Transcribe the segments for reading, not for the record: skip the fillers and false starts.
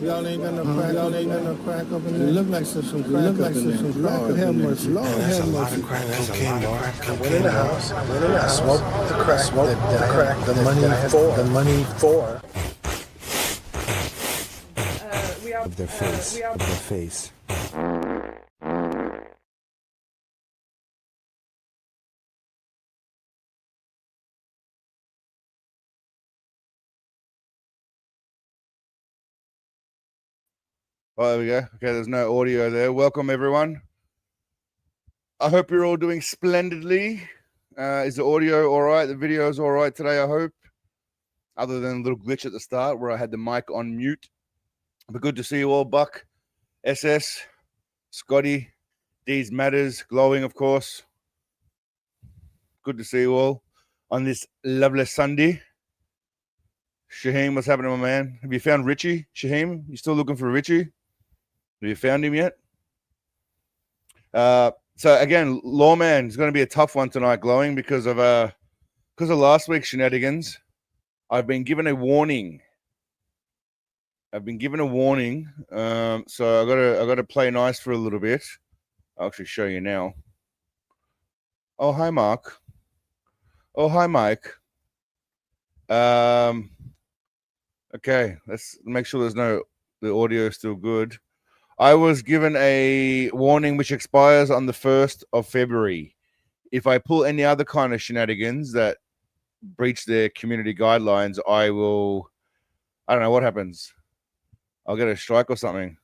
Y'all ain't got no crack. Y'all ain't got no crack up in there. It look like some crack up in there. Lord have mercy. Lord have mercy. That's a lot of crack. I went in the house. I smoked the crack. The money for. Of their face. Oh, there we go. Okay, there's no audio there. Welcome, everyone. I hope you're all doing splendidly. Is the audio all right? The video is all right today, I hope. Other than a little glitch at the start where I had the mic on mute. But good to see you all, Buck, SS, Scotty, D's Matters, Glowing, of course. Good to see you all on this lovely Sunday. Shaheem, what's happening, my man? Have you found Richie? Shaheem, you still looking for Richie? Have you found him yet? So again, Lawman is going to be a tough one tonight, Glowing, because of last week's shenanigans. I've been given a warning. So I gotta play nice for a little bit. I'll actually show you now. Oh, hi, Mark. Oh, hi, Mike. Okay, let's make sure the audio is still good. I was given a warning which expires on the 1st of February. If I pull any other kind of shenanigans that breach their community guidelines, I don't know what happens. I'll get a strike or something.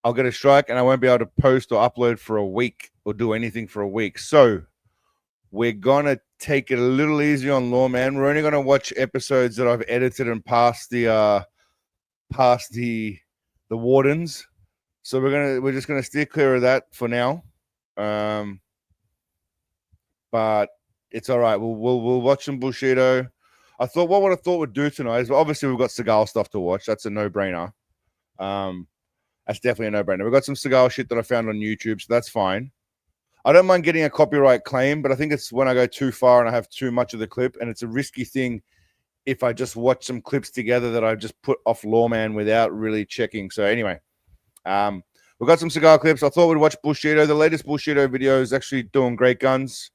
I'll get a strike and I won't be able to post or upload for a week or do anything for a week. So we're going to take it a little easy on Lawman. We're only going to watch episodes that I've edited and passed the wardens. So we're just gonna steer clear of that for now. But it's all right. We'll watch some Bushido. I thought what I thought we'd do tonight is obviously we've got Seagal stuff to watch. That's a no-brainer. That's definitely a no-brainer. We've got some Seagal shit that I found on YouTube, so that's fine. I don't mind getting a copyright claim, but I think it's when I go too far and I have too much of the clip, and it's a risky thing if I just watch some clips together that I've just put off Lawman without really checking. So anyway, we've got some Seagal clips. I thought we'd watch Bushido. The latest Bushido video is actually doing great guns.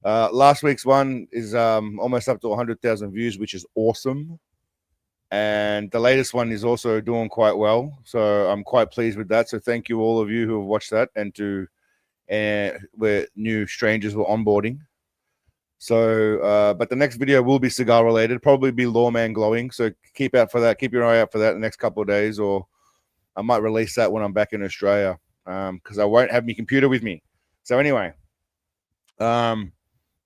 Last week's one is almost up to 100,000 views, which is awesome. And the latest one is also doing quite well. So I'm quite pleased with that. So thank you all of you who have watched that and where new strangers were onboarding. So, but the next video will be Seagal related, probably be Lawman Glowing. So keep out for that. Keep your eye out for that the next couple of days, or I might release that when I'm back in Australia because I won't have my computer with me. So anyway, but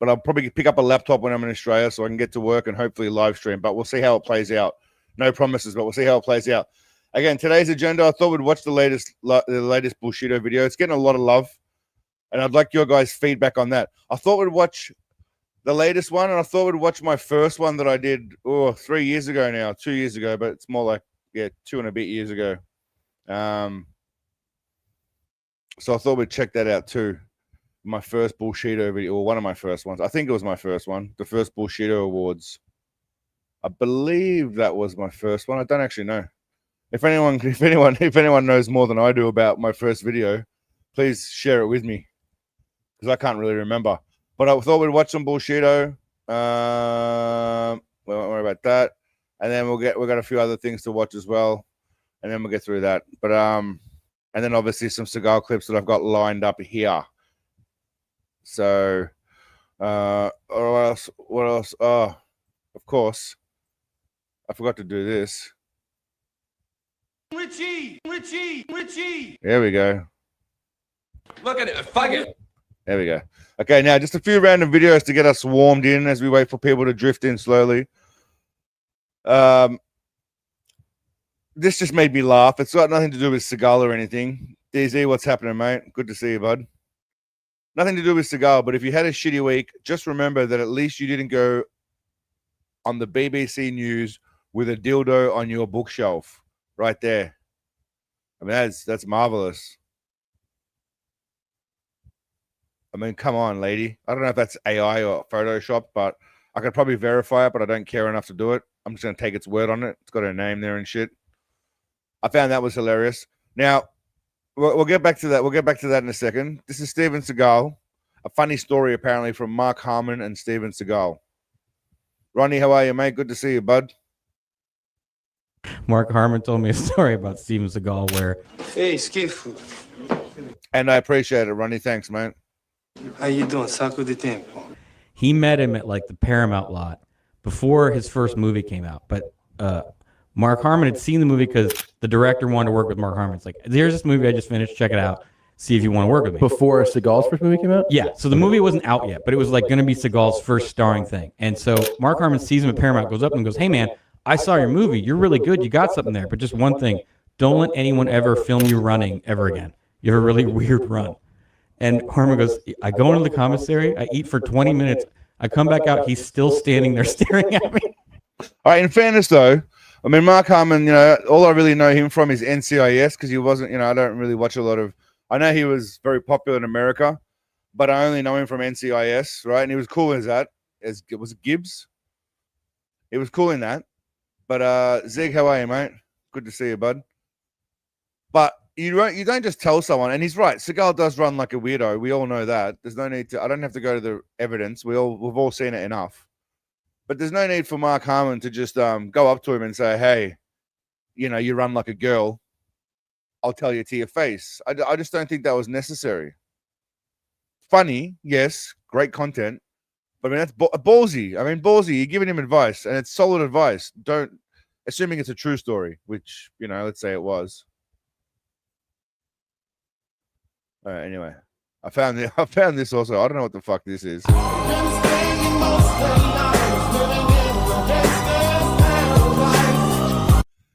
I'll probably pick up a laptop when I'm in Australia so I can get to work and hopefully live stream. But we'll see how it plays out. No promises, but we'll see how it plays out. Again, today's agenda, I thought we'd watch the latest Bushido video. It's getting a lot of love, and I'd like your guys' feedback on that. I thought we'd watch the latest one, and I thought we'd watch my first one that I did 2 years ago, but it's more like 2 and a bit years ago. So I thought we'd check that out too. My first Bullshido video, or one of my first ones. I think it was my first one, the first Bullshido Awards. I believe that was my first one. I don't actually know. If anyone knows more than I do about my first video, please share it with me because I can't really remember. But I thought we'd watch some Bullshido. We won't worry about that. And then we've got a few other things to watch as well. And then we'll get through that. But and then obviously some Seagal clips that I've got lined up here. So what else? Oh, of course. I forgot to do this. Richie. There we go. Look at it. Fuck it. There we go. Okay, now just a few random videos to get us warmed in as we wait for people to drift in slowly. This just made me laugh. It's got nothing to do with Seagal or anything. DZ, what's happening, mate? Good to see you, bud. Nothing to do with Seagal, but if you had a shitty week, just remember that at least you didn't go on the BBC News with a dildo on your bookshelf right there. I mean, that's marvelous. I mean, come on, lady. I don't know if that's AI or Photoshop, but I could probably verify it, but I don't care enough to do it. I'm just going to take its word on it. It's got her name there and shit. I found that was hilarious. Now, we'll get back to that. We'll get back to that in a second. This is Steven Seagal. A funny story, apparently, from Mark Harmon and Steven Seagal. Ronnie, how are you, mate? Good to see you, bud. Mark Harmon told me a story about Steven Seagal where... Hey, Skiff. And I appreciate it, Ronnie. Thanks, mate. How you doing? Saco de tempo. He met him at like the Paramount lot before his first movie came out. But Mark Harmon had seen the movie because the director wanted to work with Mark Harmon. It's like, there's this movie I just finished. Check it out. See if you want to work with me. Before Seagal's first movie came out? Yeah, so the movie wasn't out yet, but it was like going to be Seagal's first starring thing. And so Mark Harmon sees him at Paramount, goes up and goes, hey, man, I saw your movie. You're really good. You got something there. But just one thing, don't let anyone ever film you running ever again. You have a really weird run. And Harmon goes, I go into the commissary, I eat for 20 minutes, I come back out, he's still standing there staring at me. All right, in fairness, though, I mean, Mark Harmon, you know, all I really know him from is NCIS because he wasn't, you know, I don't really watch a lot of, I know he was very popular in America, but I only know him from NCIS, right? And he was cool as that. Was it Gibbs? He was cool in that. But Zig, how are you, mate? Good to see you, bud. But you don't just tell someone, and he's right. Seagal does run like a weirdo. We all know that. There's no need to. I don't have to go to the evidence. We've all seen it enough. But there's no need for Mark Harmon to just go up to him and say, "Hey, you know, you run like a girl. I'll tell you to your face." I just don't think that was necessary. Funny, yes, great content, but I mean that's ballsy. I mean ballsy. You're giving him advice, and it's solid advice. Don't assuming it's a true story, which you know, let's say it was. All right, anyway, I found this also. I don't know what the fuck this is.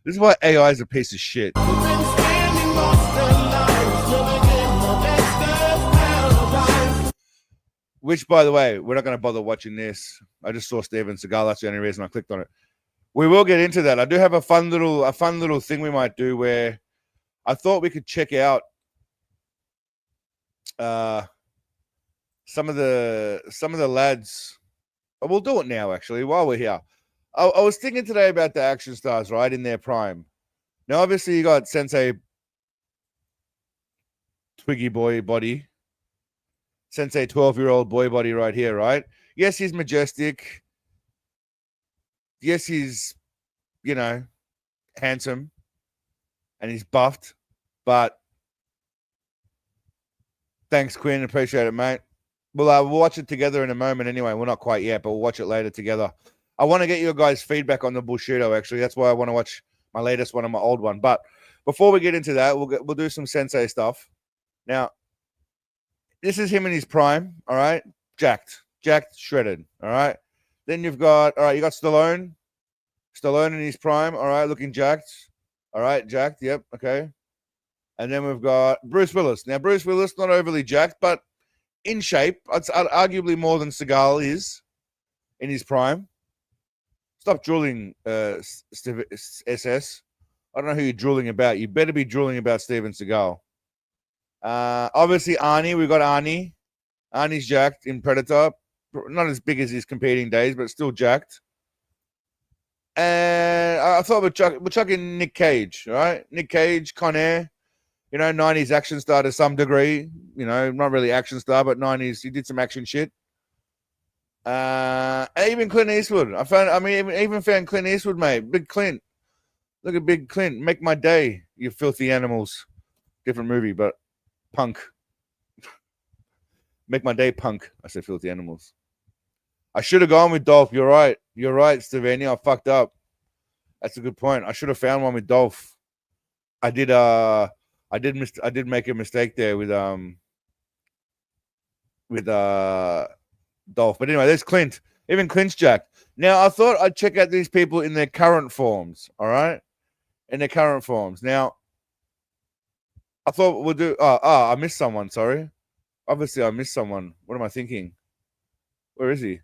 This is why AI is a piece of shit. Which, by the way, we're not going to bother watching this. I just saw Steven Seagal. That's the only reason I clicked on it. We will get into that. I do have a fun little thing we might do where I thought we could check out some of the lads. We'll do it now, actually, while we're here. I was thinking today about the action stars, right, in their prime. Now, obviously, you got Sensei Twiggy Boy Body. Sensei 12-year-old boy body right here, right? Yes, he's majestic. Yes, he's, you know, handsome. And he's buffed. But thanks, Quinn. Appreciate it, mate. We'll watch it together in a moment anyway. We're not quite yet, but we'll watch it later together. I want to get your guys' feedback on the Bushido, actually. That's why I want to watch my latest one and my old one. But before we get into that, we'll do some Sensei stuff. Now, this is him in his prime, all right? Jacked, shredded, all right? Then you got Stallone in his prime, all right, looking jacked, all right, jacked, yep, okay. And then we've got Bruce Willis. Now, Bruce Willis, not overly jacked, but in shape. I'd arguably more than Seagal is in his prime. Stop drooling, SS. I don't know who you're drooling about. You better be drooling about Steven Seagal. Obviously, Arnie. We've got Arnie. Arnie's jacked in Predator. Not as big as his competing days, but still jacked. And I thought we're chucking Nick Cage, all right? Nick Cage, Con Air. You know, 90s action star to some degree. You know, not really action star, but 90s, he did some action shit. And even Clint Eastwood. Even found Clint Eastwood, mate. Big Clint. Look at Big Clint. Make my day, you filthy animals. Different movie, but punk. Make my day, punk. I said filthy animals. I should have gone with Dolph. You're right, Stevenia. I fucked up. That's a good point. I should have found one with Dolph. I did make a mistake there with Dolph. But anyway, there's Clint. Even Clint's jacked. Now, I thought I'd check out these people in their current forms, all right? In their current forms. Now, I thought we'll do... I missed someone, sorry. Obviously, I missed someone. What am I thinking? Where is he?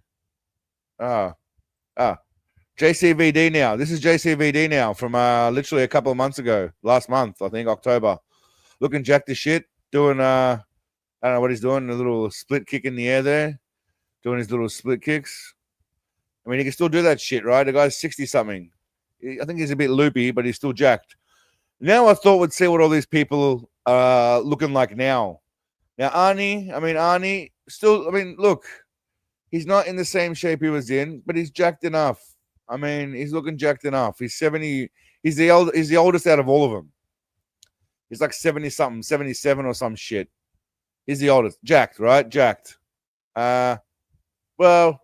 JCVD now. This is JCVD now from literally a couple of months ago. Last month, I think, October. Looking jacked as shit. Doing, I don't know what he's doing. A little split kick in the air there. Doing his little split kicks. I mean, he can still do that shit, right? The guy's 60-something. I think he's a bit loopy, but he's still jacked. Now I thought we'd see what all these people are looking like now. Now Arnie, still. I mean, look, he's not in the same shape he was in, but he's jacked enough. I mean, he's looking jacked enough. He's 70. He's the oldest out of all of them. He's like 70 something, 77 or some shit. He's the oldest. Jacked, right? Jacked. Well,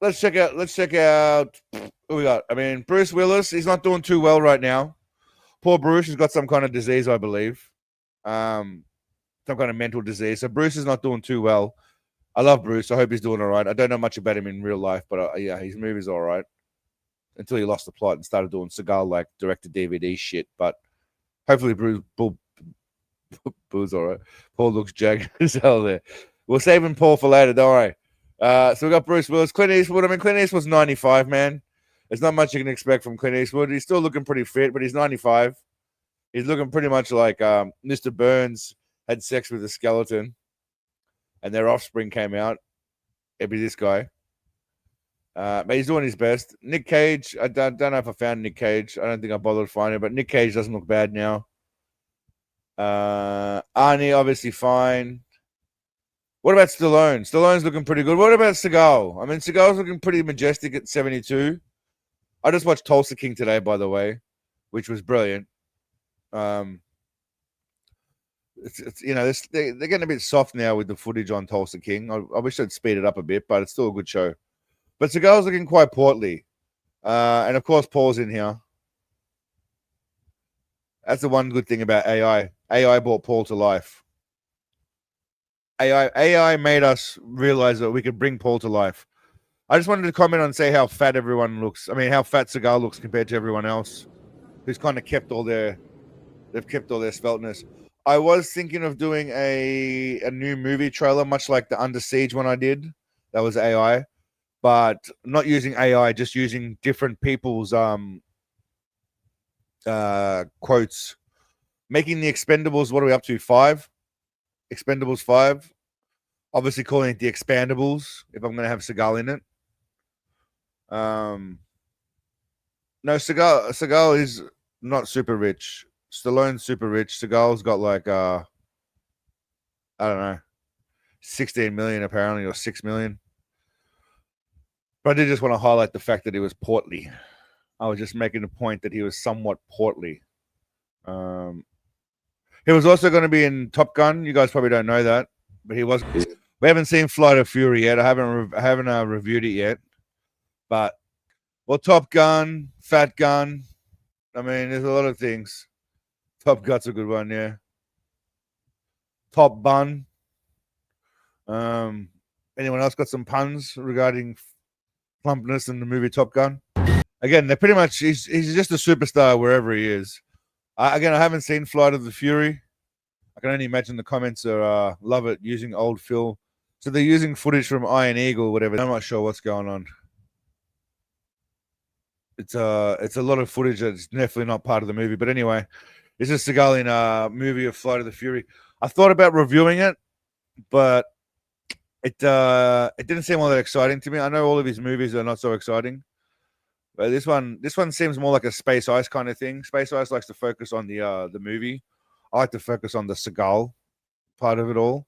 let's check out who we got. I mean, Bruce Willis, he's not doing too well right now. Poor Bruce has got some kind of disease, I believe. Some kind of mental disease. So Bruce is not doing too well. I love Bruce. I hope he's doing all right. I don't know much about him in real life, but yeah, his movie's all right. Until he lost the plot and started doing Seagal like direct-to-DVD shit. But hopefully Boo's all right. Paul looks jagged as hell there. We're saving Paul for later, don't worry. So we got Bruce Willis. Clint Eastwood. I mean, Clint Eastwood's 95, man. There's not much you can expect from Clint Eastwood. He's still looking pretty fit, but he's 95. He's looking pretty much like Mr. Burns had sex with a skeleton and their offspring came out. It'd be this guy. But he's doing his best. Nick Cage, I don't know if I found Nick Cage. I don't think I bothered finding it, but Nick Cage doesn't look bad now. Arnie, obviously fine. What about Stallone? Stallone's looking pretty good. What about Seagal? I mean, Seagal's looking pretty majestic at 72. I just watched Tulsa King today, by the way, which was brilliant. It's you know, they're getting a bit soft now with the footage on Tulsa King. I wish they'd speed it up a bit, but it's still a good show. But Seagal's looking quite portly. And of course, Paul's in here. That's the one good thing about AI. AI brought Paul to life. AI made us realize that we could bring Paul to life. I just wanted to comment on say how fat everyone looks. I mean, how fat Seagal looks compared to everyone else, who's kind of kept all their svelteness. I was thinking of doing a new movie trailer, much like the Under Siege one I did. That was AI, but not using AI, just using different people's quotes. Making the Expendables, what are we up to? 5? Expendables 5. Obviously calling it the Expandables if I'm going to have Seagal in it. No, Seagal is not super rich. Stallone's super rich. Seagal's got like I don't know, 16 million apparently, or 6 million. But I did just want to highlight the fact that he was portly. I was just making the point that he was somewhat portly. He was also going to be in Top Gun. You guys probably don't know that, but he was. We haven't seen Flight of Fury yet. I haven't reviewed it yet. But well, Top Gun, Fat Gun. I mean, there's a lot of things. Top Gun's a good one, yeah. Top Bun. Anyone else got some puns regarding plumpness in the movie Top Gun? Again, they're pretty much he's just a superstar wherever he is. I haven't seen Flight of the Fury. I can only imagine the comments are love it using old film. So they're using footage from Iron Eagle, whatever. I'm not sure what's going on. It's a lot of footage that's definitely not part of the movie. But anyway, this is Seagal in a movie of Flight of the Fury. I thought about reviewing it, but it didn't seem all that exciting to me. I know all of his movies are not so exciting. But this one seems more like a Space Ice kind of thing. Space Ice likes to focus on the movie. I like to focus on the Seagal part of it all,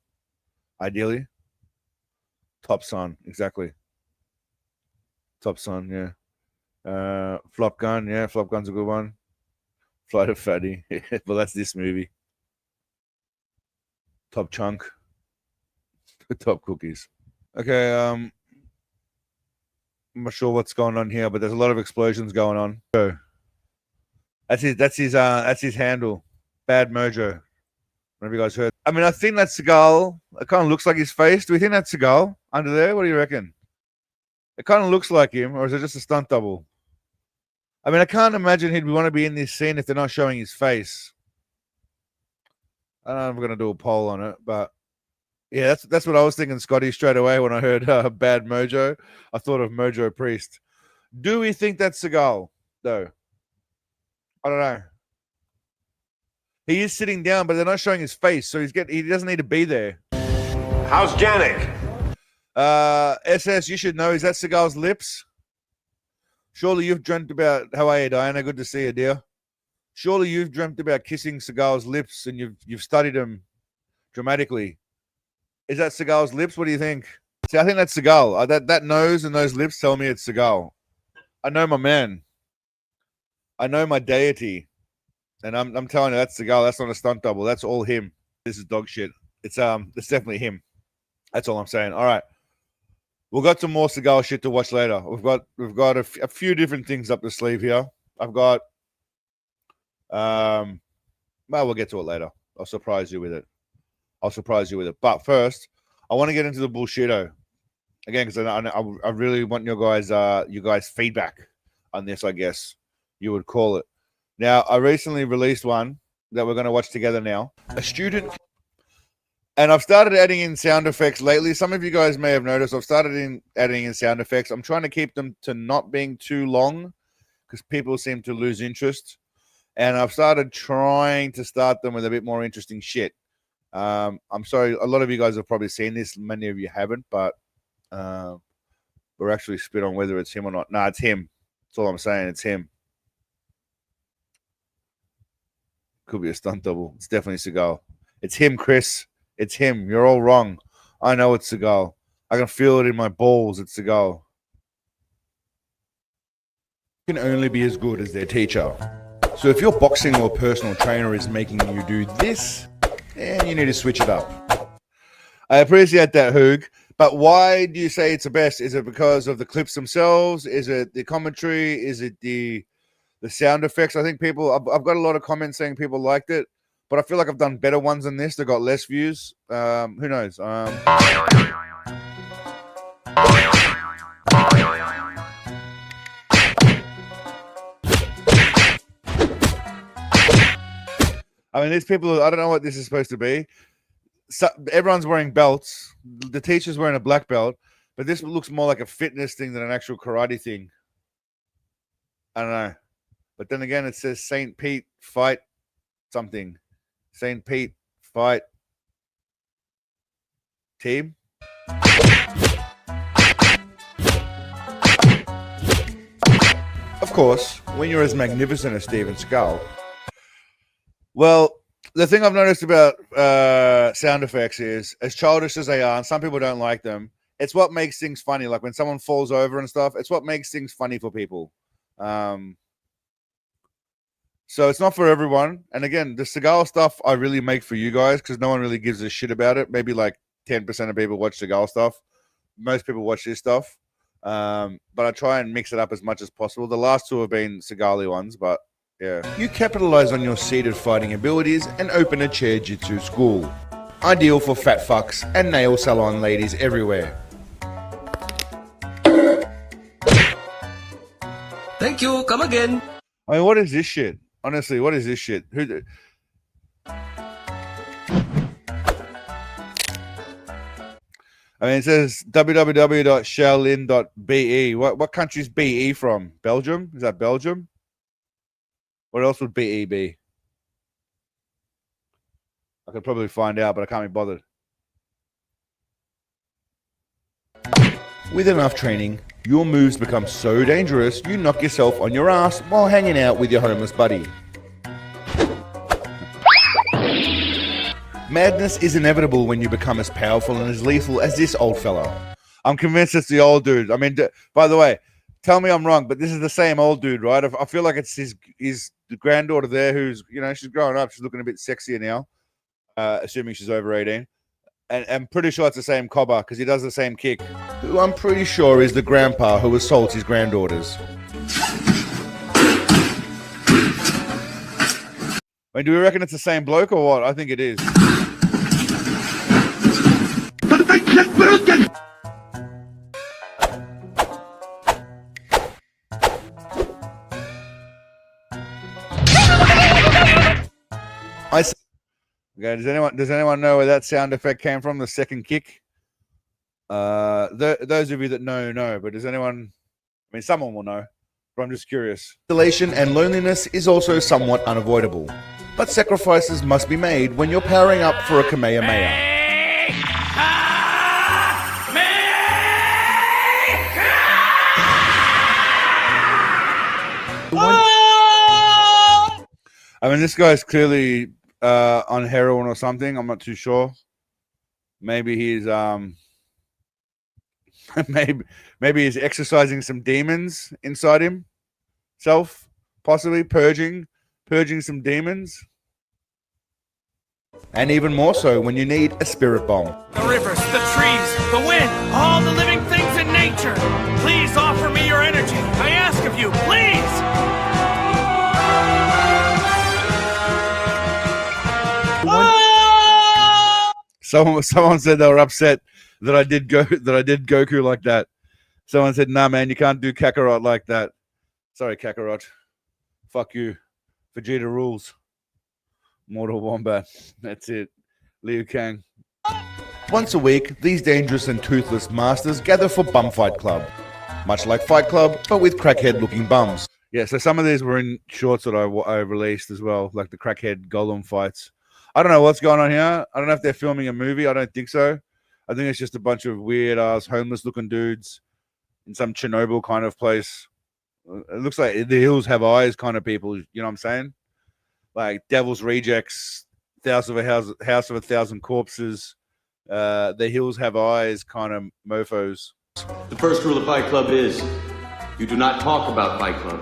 ideally. Top Son, exactly. Top Son, yeah. Flop Gun, yeah. Flop Gun's a good one. Flight of Fatty. Well, that's this movie. Top Chunk. Top Cookies. Okay, I'm not sure what's going on here, but there's a lot of explosions going on. So that's his handle. Bad Mojo. Have you guys heard? I mean, I think that's Seagal. It kind of looks like his face. Do we think that's Seagal under there? What do you reckon? It kind of looks like him, or is it just a stunt double? I mean, I can't imagine he'd want to be in this scene if they're not showing his face. I don't know if we're going to do a poll on it, but yeah, that's what I was thinking, Scotty, straight away when I heard Bad Mojo. I thought of Mojo Priest. Do we think that's Seagal, though? I don't know. He is sitting down, but they're not showing his face, so he doesn't need to be there. How's Janik? SS, you should know. Is that Seagal's lips? Surely you've dreamt about how are you, Diana? Good to see you, dear. Surely you've dreamt about kissing Seagal's lips and you've studied him dramatically. Is that Seagal's lips? What do you think? See, I think that's Seagal. That nose and those lips tell me it's Seagal. I know my man. I know my deity. And I'm telling you, that's Seagal. That's not a stunt double. That's all him. This is dog shit. It's definitely him. That's all I'm saying. All right. We've got some more Seagal shit to watch later. We've got a few different things up the sleeve here. I've got well, we'll get to it later. I'll surprise you with it. But first, I want to get into the Bullshido again because I really want you guys feedback on this. I guess you would call it. Now, I recently released one that we're going to watch together now. A student. And I've started adding in sound effects lately. Some of you guys may have noticed I've started adding in sound effects. I'm trying to keep them to not being too long because people seem to lose interest. And I've started trying to start them with a bit more interesting shit. I'm sorry, a lot of you guys have probably seen this. Many of you haven't, but we're actually split on whether it's him or not. No, it's him. That's all I'm saying. It's him. Could be a stunt double. It's definitely Seagal. It's him, Chris. It's him. You're all wrong. I know it's Seagal. I can feel it in my balls. It's Seagal. Can only be as good as their teacher. So if your boxing or personal trainer is making you do this, then you need to switch it up. I appreciate that, Hoog. But why do you say it's the best? Is it because of the clips themselves? Is it the commentary? Is it the sound effects? I think people... I've got a lot of comments saying people liked it. But I feel like I've done better ones than this. They got less views. Who knows? I mean, these people, I don't know what this is supposed to be. So, everyone's wearing belts. The teacher's wearing a black belt. But this looks more like a fitness thing than an actual karate thing. I don't know. But then again, it says St. Pete fight something. St. Pete fight team. Of course, when you're as magnificent as Steven Seagal. Well, the thing I've noticed about sound effects is, as childish as they are, and some people don't like them, it's what makes things funny. Like when someone falls over and stuff, it's what makes things funny for people. So it's not for everyone. And again, the Seagal stuff I really make for you guys because no one really gives a shit about it. Maybe like 10% of people watch Seagal stuff. Most people watch this stuff. But I try and mix it up as much as possible. The last two have been Seagal-y ones, but yeah. You capitalize on your seated fighting abilities and open a chair jitsu school. Ideal for fat fucks and nail salon ladies everywhere. Thank you. Come again. I mean, what is this shit? Honestly, what is this shit? I mean, it says www.shaolin.be. What country's BE from? Belgium? Is that Belgium? What else would BE be? I could probably find out, but I can't be bothered. With enough training, your moves become so dangerous, you knock yourself on your ass while hanging out with your homeless buddy. Madness is inevitable when you become as powerful and as lethal as this old fella. I'm convinced it's the old dude. I mean, by the way, tell me I'm wrong, but this is the same old dude, right? I feel like it's his granddaughter there who's, you know, she's growing up. She's looking a bit sexier now, assuming she's over 18. And I'm pretty sure it's the same cobber because he does the same kick. Who I'm pretty sure is the grandpa who assaults his granddaughters. I mean, do we reckon it's the same bloke or what? I think it is. Okay, does anyone know where that sound effect came from? The second kick. Those of you that know, but does anyone? I mean, someone will know. But I'm just curious. Isolation and loneliness is also somewhat unavoidable, but sacrifices must be made when you're powering up for a Kamehameha. I mean, this guy's clearly on heroin or something. I'm not too sure. Maybe he's maybe he's exercising some demons inside himself, possibly purging some demons. And even more so when you need a spirit bomb. The rivers, the trees, the wind, all the living things in nature. Please offer me your energy. I ask of you, please. Someone said they were upset that I did Goku like that. Someone said, "Nah, man, you can't do Kakarot like that." Sorry, Kakarot. Fuck you. Vegeta rules. Mortal Wombat. That's it. Liu Kang. Once a week, these dangerous and toothless masters gather for Bum Fight Club. Much like Fight Club, but with crackhead-looking bums. Yeah, so some of these were in shorts that I released as well, like the crackhead golem fights. I don't know what's going on here. I don't know if they're filming a movie. I don't think so. I think it's just a bunch of weird-ass, homeless-looking dudes in some Chernobyl kind of place. It looks like the hills have eyes kind of people, you know what I'm saying? Like Devil's Rejects, House of a Thousand Corpses, The Hills Have Eyes kind of mofos. The first rule of Fight Club is you do not talk about Fight Club.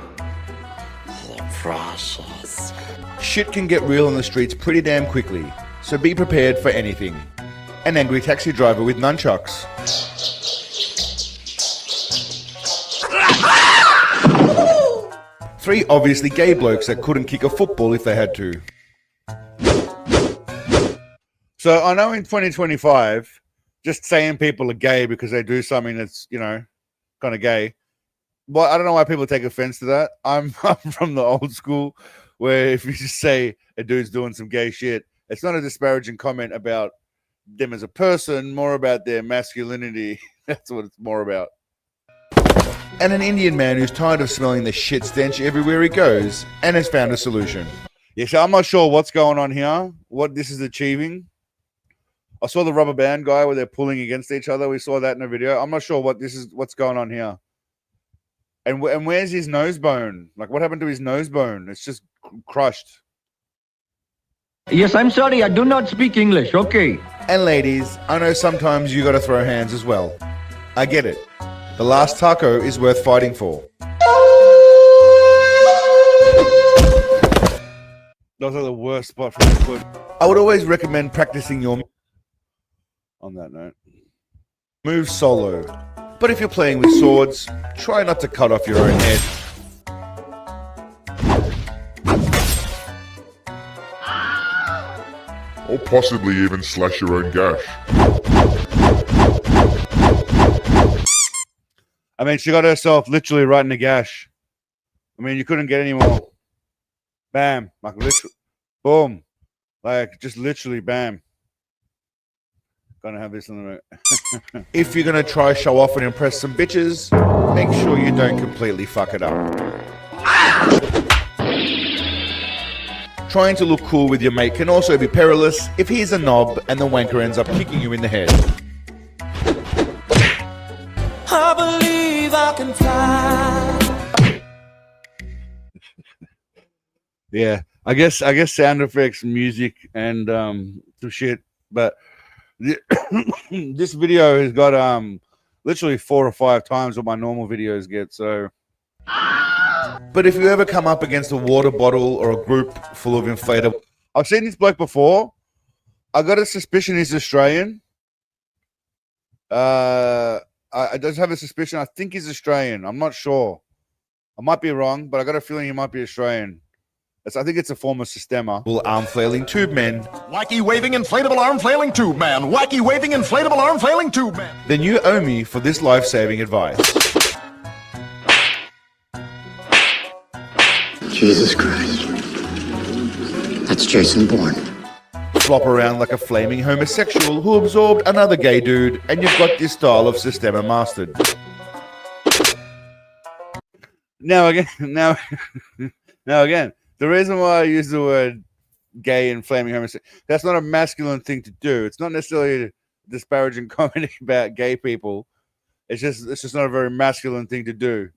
The process. Shit can get real on the streets pretty damn quickly, so be prepared for anything. An angry taxi driver with nunchucks. Three obviously gay blokes that couldn't kick a football if they had to. So I know in 2025, just saying people are gay because they do something that's, you know, kind of gay. Well, I don't know why people take offense to that. I'm from the old school where if you just say a dude's doing some gay shit, it's not a disparaging comment about them as a person, more about their masculinity. That's what it's more about. And an Indian man who's tired of smelling the shit stench everywhere he goes and has found a solution. Yeah, so I'm not sure what's going on here, what this is achieving. I saw the rubber band guy where they're pulling against each other. We saw that in a video. I'm not sure what's going on here. And where's his nose bone? Like, what happened to his nose bone? It's just crushed. Yes, I'm sorry. I do not speak English. Okay. And ladies, I know sometimes you got to throw hands as well. I get it. The last taco is worth fighting for. Those are the worst spots for the foot. I would always recommend practicing your... On that note. Move solo. But if you're playing with swords, try not to cut off your own head. Or possibly even slash your own gash. I mean, she got herself literally right in the gash. I mean, you couldn't get any more. Bam. Like, literally. Boom. Like, just literally bam. Gonna have this in the note. If you're gonna try show off and impress some bitches, make sure you don't completely fuck it up. Trying to look cool with your mate can also be perilous if he's a knob and the wanker ends up kicking you in the head. I believe I can fly. Yeah, I guess sound effects, music, and some shit. But this video has got literally 4 or 5 times what my normal videos get. So, but if you ever come up against a water bottle or a group full of inflatable, I've seen this bloke before. I got a suspicion he's Australian. I just have a suspicion. I think he's Australian. I'm not sure. I might be wrong, but I got a feeling he might be Australian. I think it's a form of Systema. Arm flailing tube men. Wacky waving inflatable arm flailing tube man. Wacky waving inflatable arm flailing tube man. Then you owe me for this life-saving advice. Jesus Christ. That's Jason Bourne. Flop around like a flaming homosexual who absorbed another gay dude, and you've got this style of Systema mastered. Now again, the reason why I use the word gay and flaming homosexual, that's not a masculine thing to do. It's not necessarily a disparaging comedy about gay people. It's just not a very masculine thing to do.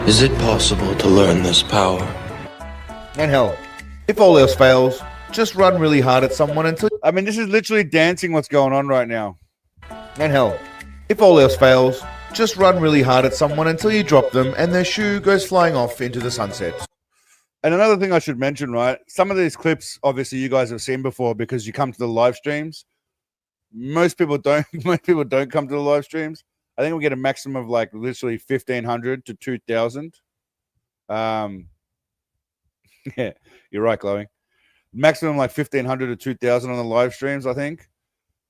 Is it possible to learn this power? And hell, if all else fails, just run really hard at someone until... I mean, this is literally dancing what's going on right now. And hell, if all else fails, just run really hard at someone until you drop them and their shoe goes flying off into the sunset. And another thing I should mention, right? Some of these clips, obviously, you guys have seen before because you come to the live streams. Most people don't. Most people don't come to the live streams. I think we get a maximum of like literally 1,500 to 2,000. Yeah, you're right, Chloe. Maximum like 1,500 to 2,000 on the live streams, I think.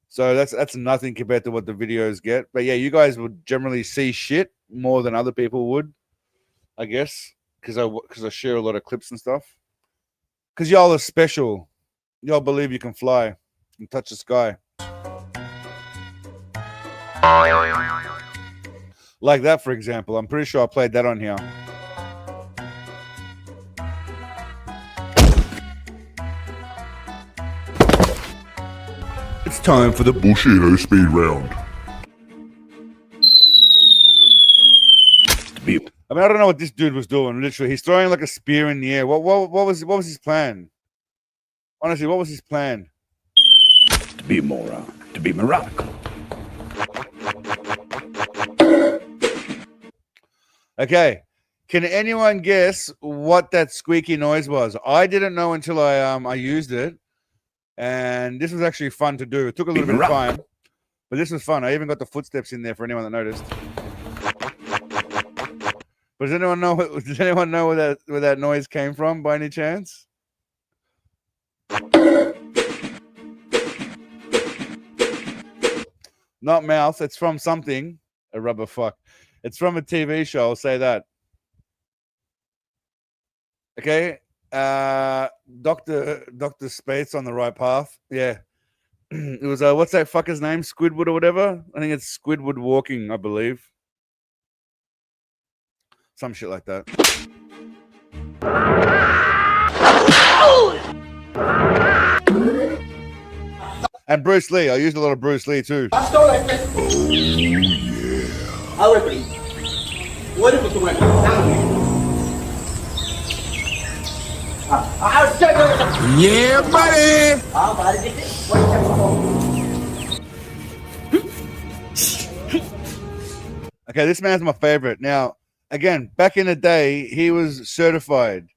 So that's nothing compared to what the videos get. But yeah, you guys would generally see shit more than other people would, I guess, because I share a lot of clips and stuff. Because y'all are special. Y'all believe you can fly and touch the sky. Like that, for example. I'm pretty sure I played that on here. It's time for the Bullshide speed round. I mean, I don't know what this dude was doing. Literally, he's throwing like a spear in the air. What was his plan? Honestly, what was his plan? To be moronic. Okay, can anyone guess what that squeaky noise was? I didn't know until I used it, and this was actually fun to do. It took a little bit of time, but this was fun. I even got the footsteps in there for anyone that noticed. But does anyone know? Does anyone know where that noise came from by any chance? Not mouth. It's from something. A rubber fuck. It's from a TV show. I'll say that. Okay. Dr. Spate's on the right path. Yeah. It was what's that fucker's name? Squidward or whatever. I think it's Squidward walking, I believe. Some shit like that. And Bruce Lee. I used a lot of Bruce Lee too. Oh yeah. Yeah, buddy. Okay, this man's my favorite. Now, again, back in the day, he was certified.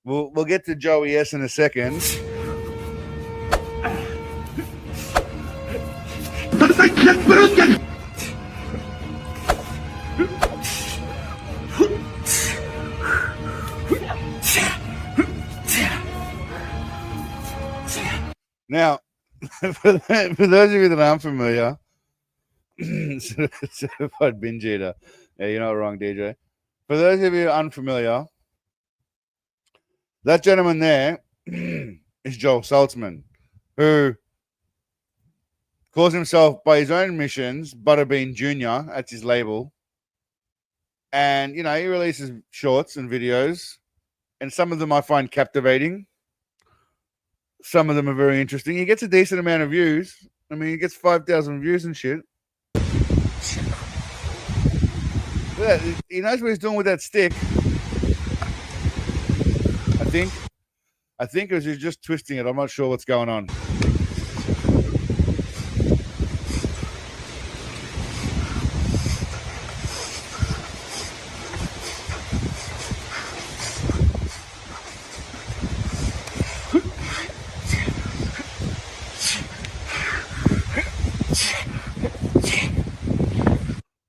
We'll get to Joey S in a second. Now, for those of you that aren't familiar, certified binge eater. Yeah, you're not wrong, DJ. For those of you unfamiliar, that gentleman there is Joel Saltzman, who calls himself by his own admissions Butterbean Jr. That's his label. And, you know, he releases shorts and videos, and some of them I find captivating. Some of them are very interesting. He gets a decent amount of views. I mean, he gets 5,000 views and shit. He knows what he's doing with that stick. I think it was just twisting it. I'm not sure what's going on.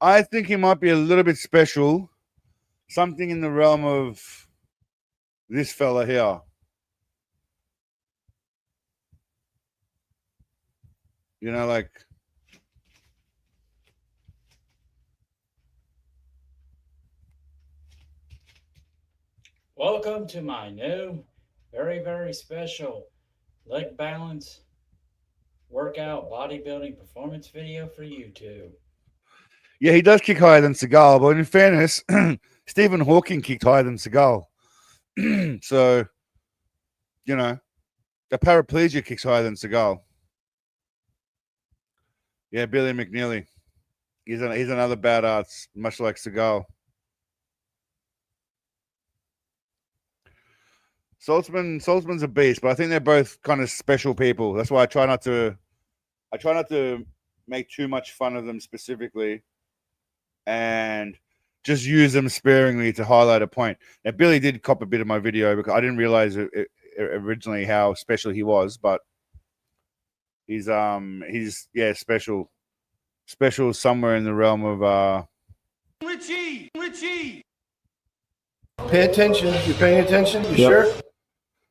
I think he might be a little bit special. Something in the realm of this fella here. You know, like... Welcome to my new, very, very special leg balance workout bodybuilding performance video for YouTube. Yeah, he does kick higher than Seagal, but in fairness, Stephen Hawking kicked higher than Seagal. So, you know, a paraplegia kicks higher than Seagal. Yeah, Billy McNeely. He's another badass, much like Seagal. Saltzman's a beast, but I think they're both kind of special people. That's why I try not to make too much fun of them specifically, and just use them sparingly to highlight a point. Now, Billy did cop a bit of my video because I didn't realize originally how special he was, but he's special somewhere in the realm of Richie. Pay attention. You paying attention? You sure?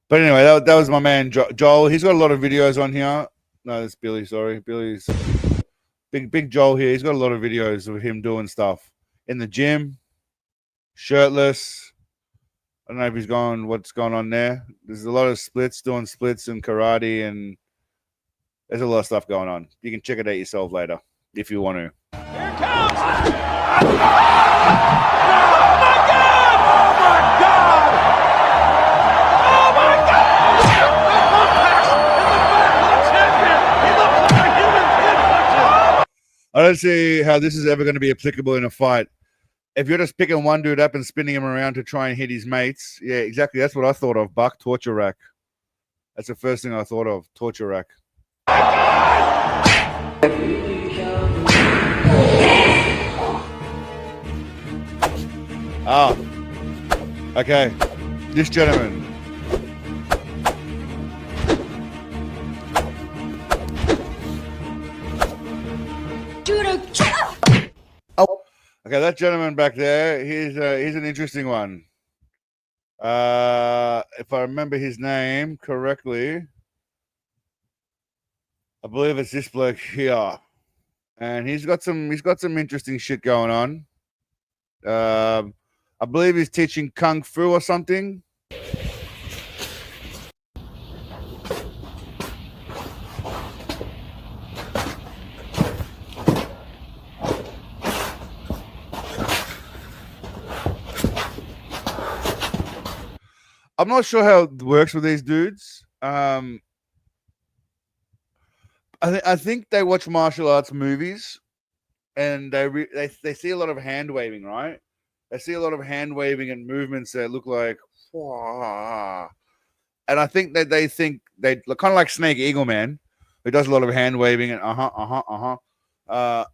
But anyway, that was my man Joel. He's got a lot of videos on here. No, that's Billy. Sorry, Billy's big Joel here. He's got a lot of videos of him doing stuff in the gym, shirtless. I don't know if he's going. What's going on there? There's a lot of doing splits and karate, and there's a lot of stuff going on. You can check it out yourself later if you want to. Here it comes! Oh my God! Oh my God! I don't see how this is ever going to be applicable in a fight. If you're just picking one dude up and spinning him around to try and hit his mates, yeah, exactly. That's what I thought of. Buck, torture rack. That's the first thing I thought of. Torture rack. Ah, okay. This gentleman. Oh, okay. That gentleman back there. He's an interesting one. If I remember his name correctly, I believe it's this bloke here, and he's got some interesting shit going on. I believe he's teaching kung fu or something. I'm not sure how it works with these dudes. I think they watch martial arts movies, and they see a lot of hand waving, right? They see a lot of hand waving and movements that look like, wah. And I think that they think they look kind of like Snake Eagle Man, who does a lot of hand waving and and I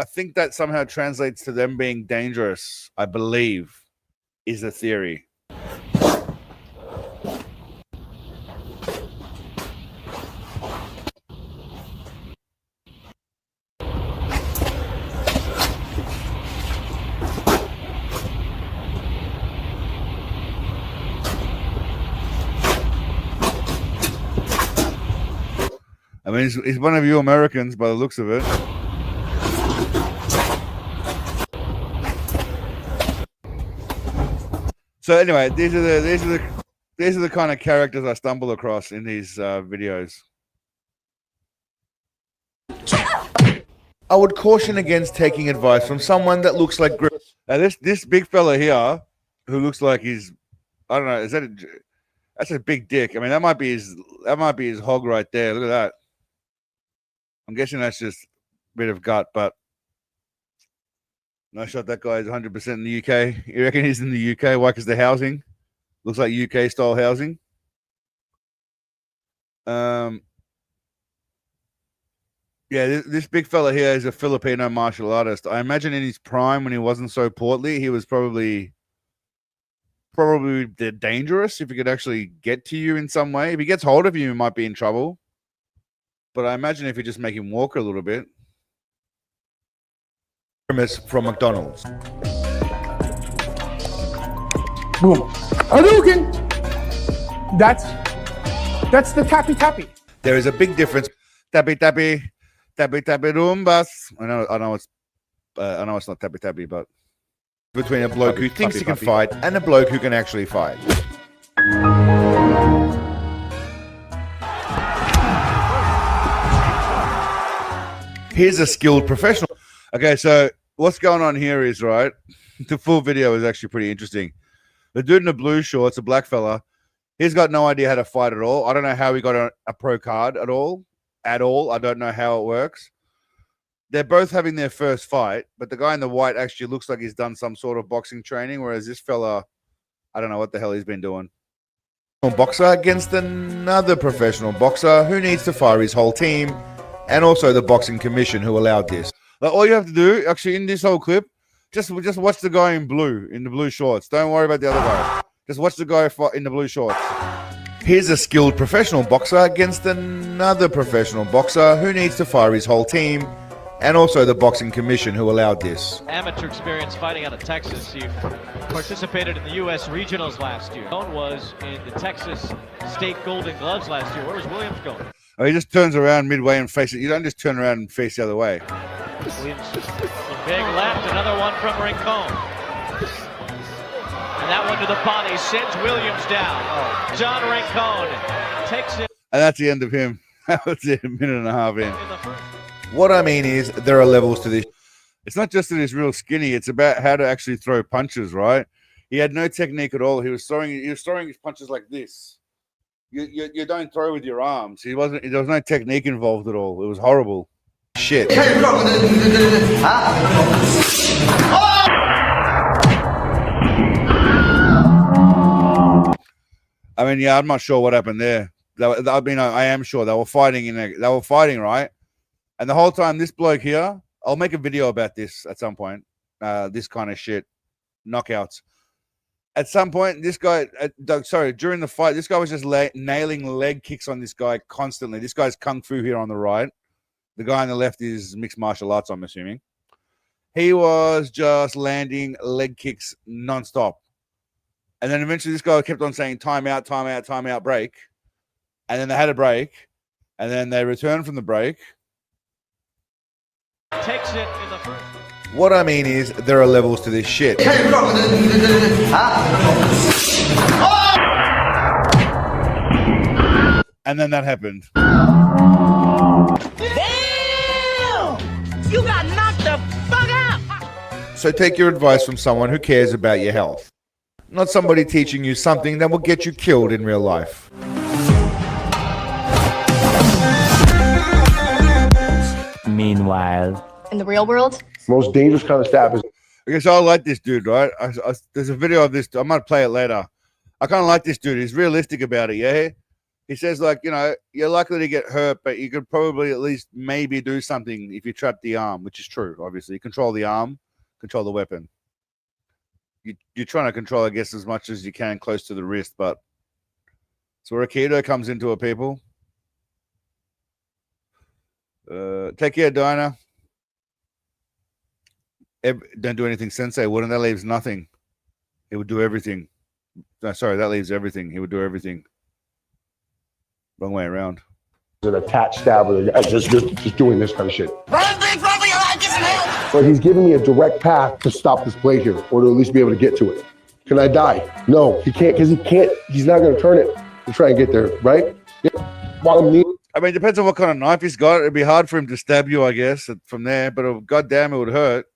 think that somehow translates to them being dangerous. I believe is the theory. I mean, he's one of you Americans by the looks of it. So anyway, these are the kind of characters I stumble across in these videos. I would caution against taking advice from someone that looks like this big fella here, who looks like he's, I don't know, that's a big dick. I mean, that might be his hog right there. Look at that. I'm guessing that's just a bit of gut, but no shot that guy is 100% in the UK. You reckon he's in the UK? Why? Because the housing looks like UK style housing. Yeah, this big fella here is a Filipino martial artist. I imagine in his prime, when he wasn't so portly, he was probably dangerous if he could actually get to you in some way. If he gets hold of you, he might be in trouble. But I imagine if you just make him walk a little bit. Premise from McDonald's. Boom. Hadouken! That's the tappy. There is a big difference. Tappy roombas. I know it's not tappy, but between a bloke who thinks he can fight and a bloke who can actually fight. Here's a skilled professional. Okay, so what's going on here is, right, the full video is actually pretty interesting. The dude in the blue shorts, a black fella, he's got no idea how to fight at all. I don't know how he got a pro card at all. I don't know how it works. They're both having their first fight, but the guy in the white actually looks like he's done some sort of boxing training, whereas this fella, I don't know what the hell he's been doing. boxer against another professional boxer who needs to fire his whole team, and also the boxing commission who allowed this. Like, all you have to do, actually, in this whole clip, just watch the guy in the blue shorts. Don't worry about the other guy. Just watch the guy in the blue shorts. Here's a skilled professional boxer against another professional boxer who needs to fire his whole team, and also the boxing commission who allowed this. Amateur experience fighting out of Texas. You participated in the U.S. regionals last year. One was in the Texas State Golden Gloves last year. Where was Williams going? Oh, he just turns around midway and faces it. You don't just turn around and face the other way. Williams, a big left, another one from Rincon. And that one to the body sends Williams down. John Rincon takes it. And that's the end of him. That was it, a minute and a half in. What I mean is, there are levels to this. It's not just that he's real skinny. It's about how to actually throw punches, right? He had no technique at all. He was throwing his punches like this. You don't throw with your arms. There was no technique involved at all. It was horrible. Shit. I mean, yeah, I'm not sure what happened there. I am sure they were fighting right? And the whole time, this bloke here, I'll make a video about this at some point. This kind of shit, knockouts. At some point, this guy, during the fight, this guy was just nailing leg kicks on this guy constantly. This guy's kung fu here on the right. The guy on the left is mixed martial arts, I'm assuming. He was just landing leg kicks nonstop. And then eventually this guy kept on saying, time out, time out, time out, break. And then they had a break. And then they returned from the break. Takes it in the first. What I mean is, there are levels to this shit. And then that happened. Damn! You got knocked the fuck out! So take your advice from someone who cares about your health. Not somebody teaching you something that will get you killed in real life. Meanwhile, in the real world, most dangerous kind of stab is. Okay, so I like this dude, right? There's a video of this. I might play it later. I kind of like this dude. He's realistic about it, yeah? He says, like, you know, you're likely to get hurt, but you could probably at least maybe do something if you trap the arm, which is true, obviously. Control the arm, control the weapon. You're trying to control, I guess, as much as you can close to the wrist, but so where Aikido comes into it, people. Take care, Dinah. Don't do anything Sensei wouldn't. That leaves nothing. He would do everything. No, sorry, that leaves everything. He would do everything. Wrong way around. An attached stab with just doing this kind of shit. But he's giving me a direct path to stop this blade here, or to at least be able to get to it. Can I die? No, he can't, because he's not going to turn it to try and get there, right? Yeah. I mean, it depends on what kind of knife he's got. It'd be hard for him to stab you, I guess, from there, but goddamn, it would hurt.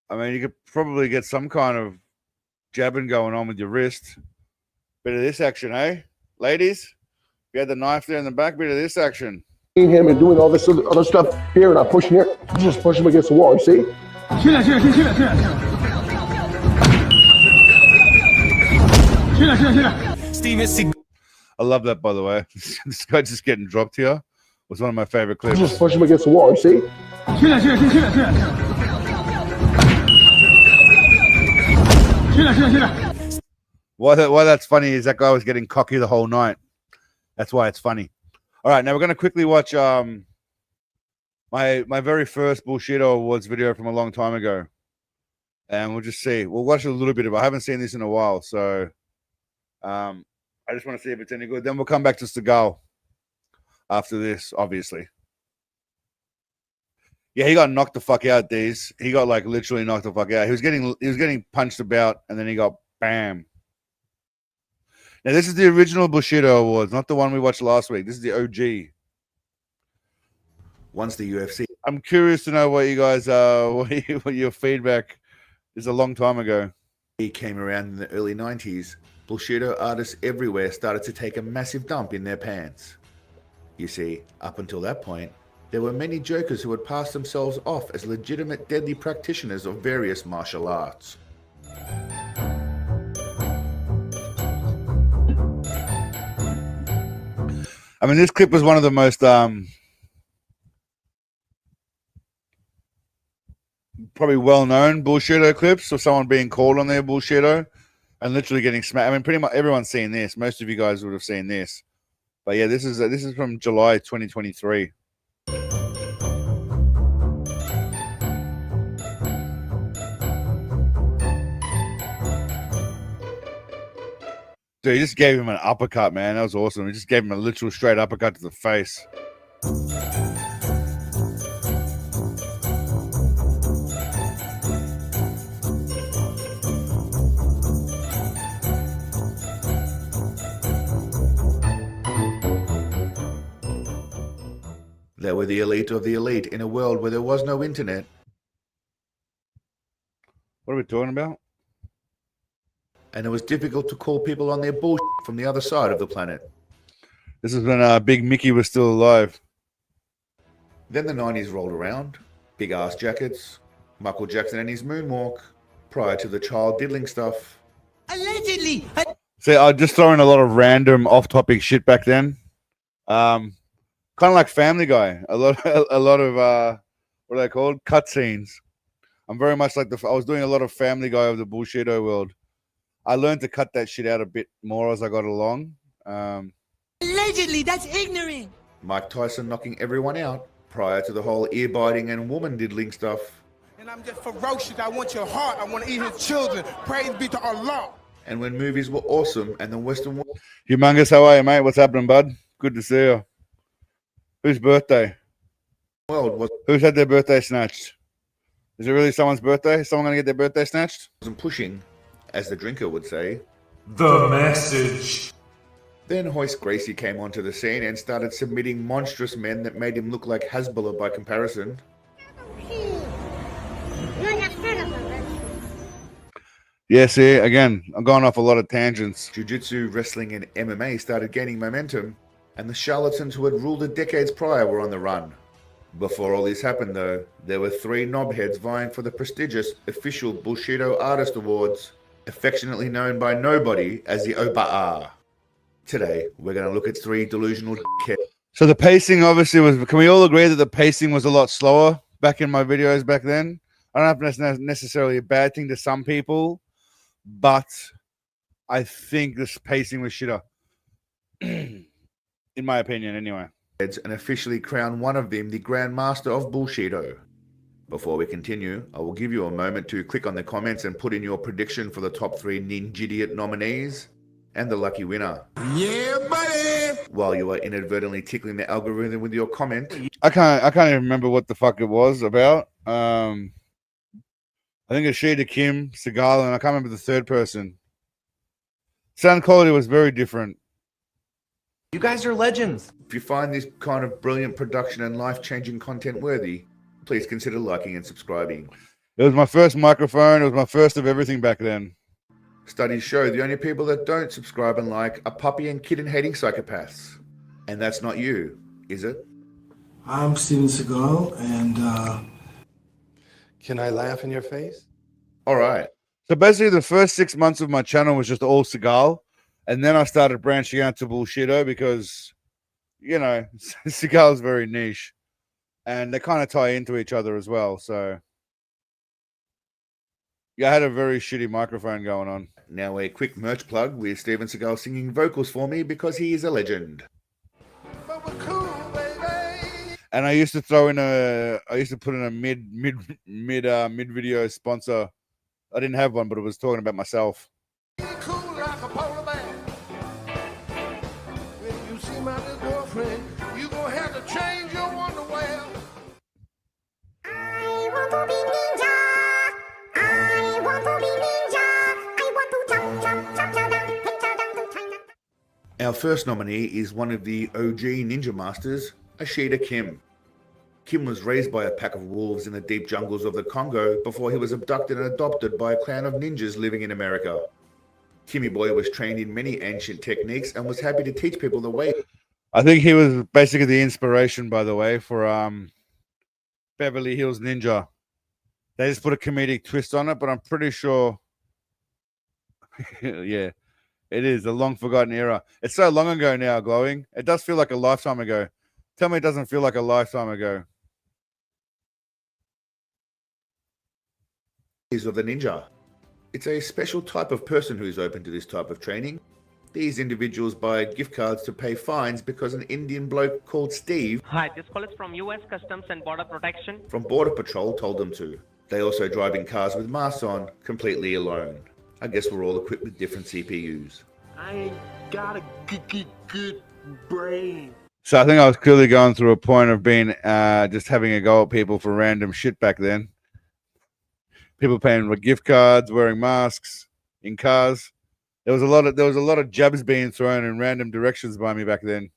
I mean, you could probably get some kind of jabbing going on with your wrist. Bit of this action, eh? Ladies, if you had the knife there in the back, bit of this action. Him and doing all this other stuff here, and I'm pushing here, just push him against the wall, you see? I love that, by the way. This guy just getting dropped here was one of my favorite clips. Just push him against the wall, you see? Why that's funny is that guy was getting cocky the whole night. That's why it's funny. All right, now we're going to quickly watch my very first Bullshido Awards video from a long time ago. And we'll just see. We'll watch a little bit of it. I haven't seen this in a while, so I just want to see if it's any good. Then we'll come back to Seagal after this, obviously. Yeah, he got knocked the fuck out, D's. He got like literally knocked the fuck out. He was getting punched about, and then he got bam. Now this is the original Bushido Awards, not the one we watched last week. This is the OG. Once the UFC. I'm curious to know what you guys what your feedback is. A long time ago. He came around in the early 90s. Bushido artists everywhere started to take a massive dump in their pants. You see, up until that point, there were many jokers who would pass themselves off as legitimate deadly practitioners of various martial arts. I mean, this clip was one of the most probably well-known Bullshido clips of someone being called on their Bullshido and literally getting smacked. I mean, pretty much everyone's seen this. Most of you guys would have seen this. But yeah, this is from July 2023. Dude, he just gave him an uppercut, man. That was awesome. He just gave him a literal straight uppercut to the face. They were the elite of the elite in a world where there was no internet. What are we talking about? And it was difficult to call people on their bullshit from the other side of the planet. This is when Big Mickey was still alive. Then the 90s rolled around. Big ass jackets, Michael Jackson and his moonwalk, prior to the child diddling stuff. Allegedly! See, I just throwing a lot of random off-topic shit back then. Kind of like Family Guy. A lot of what are they called? Cutscenes. I'm very much like I was doing a lot of Family Guy of the Bullshido world. I learned to cut that shit out a bit more as I got along. Allegedly, that's ignorant! Mike Tyson knocking everyone out prior to the whole ear-biting and woman diddling stuff. And I'm just ferocious. I want your heart. I want to eat his children. Praise be to Allah. And when movies were awesome and the Western world... Humongous, how are you, mate? What's happening, bud? Good to see you. Whose birthday? Who's had their birthday snatched? Is it really someone's birthday? Is someone going to get their birthday snatched? Wasn't pushing, as the drinker would say. The message. Then Hoist Gracie came onto the scene and started submitting monstrous men that made him look like Hezbollah by comparison. Yeah, see, again, I'm going off a lot of tangents. Jiu-Jitsu, wrestling, and MMA started gaining momentum, and the charlatans who had ruled it decades prior were on the run. Before all this happened, though, there were 3 knobheads vying for the prestigious official Bushido Artist Awards, affectionately known by nobody as the OPA. Today, we're going to look at 3 delusional kids. So the pacing obviously was, can we all agree that the pacing was a lot slower back in my videos back then? I don't know if that's necessarily a bad thing to some people, but I think this pacing was shitter. In my opinion, anyway. And officially crown one of them the Grand Master of Bullshido. Before we continue, I will give you a moment to click on the comments and put in your prediction for the top 3 Ninjidiot nominees and the lucky winner. Yeah, buddy! While you are inadvertently tickling the algorithm with your comment. I can't even remember what the fuck it was about. I think it's Shada Kim, Segal, and I can't remember the third person. Sound quality was very different. You guys are legends. If you find this kind of brilliant production and life-changing content worthy, please consider liking and subscribing. It was my first microphone. It was my first of everything back then. Studies show the only people that don't subscribe and like are puppy and kitten-hating psychopaths. And that's not you, is it? I'm Steven Seagal, and Can I laugh in your face? All right. So basically, the first 6 months of my channel was just all Seagal. And then I started branching out to Bullshido because, you know, Seagal's very niche. And they kind of tie into each other as well. So, yeah, I had a very shitty microphone going on. Now a quick merch plug with Steven Seagal singing vocals for me because he is a legend. And I used to throw in I used to put in a mid video sponsor. I didn't have one, but it was talking about myself. Our first nominee is one of the OG ninja masters, Ashida Kim. Kim was raised by a pack of wolves in the deep jungles of the Congo before he was abducted and adopted by a clan of ninjas living in America. Kimmy Boy was trained in many ancient techniques and was happy to teach people the way. I think he was basically the inspiration, by the way, for Beverly Hills Ninja. They just put a comedic twist on it, but I'm pretty sure, yeah, It is a long forgotten era. It's so long ago now, Glowing. It does feel like a lifetime ago. Tell me it doesn't feel like a lifetime ago. Of the ninja. It's a special type of person who is open to this type of training. These individuals buy gift cards to pay fines because an Indian bloke called Steve Hi, this call is from U.S. Customs and Border Protection. from Border Patrol told them to. They also drive in cars with masks on, completely alone. I guess we're all equipped with different CPUs. I ain't got a good brain. So I think I was clearly going through a point of being just having a go at people for random shit back then. People paying for gift cards, wearing masks in cars. There was a lot of jabs being thrown in random directions by me back then.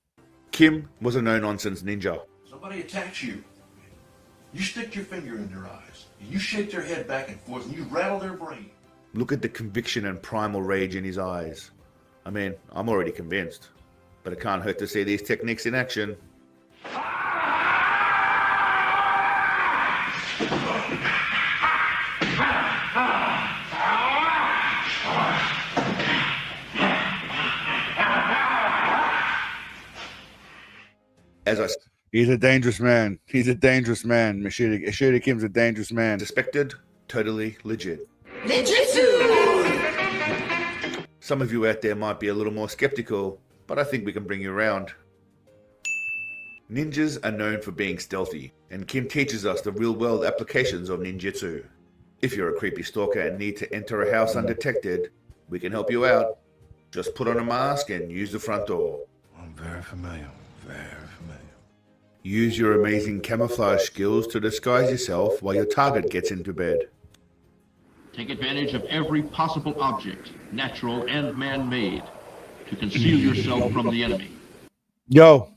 Kim was a no-nonsense ninja. Somebody attacks you. You stick your finger in their eyes. You shake their head back and forth and you rattle their brain. Look at the conviction and primal rage in his eyes. I mean, I'm already convinced, but it can't hurt to see these techniques in action. He's a dangerous man. He's a dangerous man. Ashita Kim's a dangerous man. Suspected, totally legit. Ninjutsu! Some of you out there might be a little more skeptical, but I think we can bring you around. Ninjas are known for being stealthy, and Kim teaches us the real-world applications of ninjutsu. If you're a creepy stalker and need to enter a house undetected, we can help you out. Just put on a mask and use the front door. I'm very familiar. Very familiar. Use your amazing camouflage skills to disguise yourself while your target gets into bed. Take advantage of every possible object, natural and man-made, to conceal yourself from the enemy. Yo,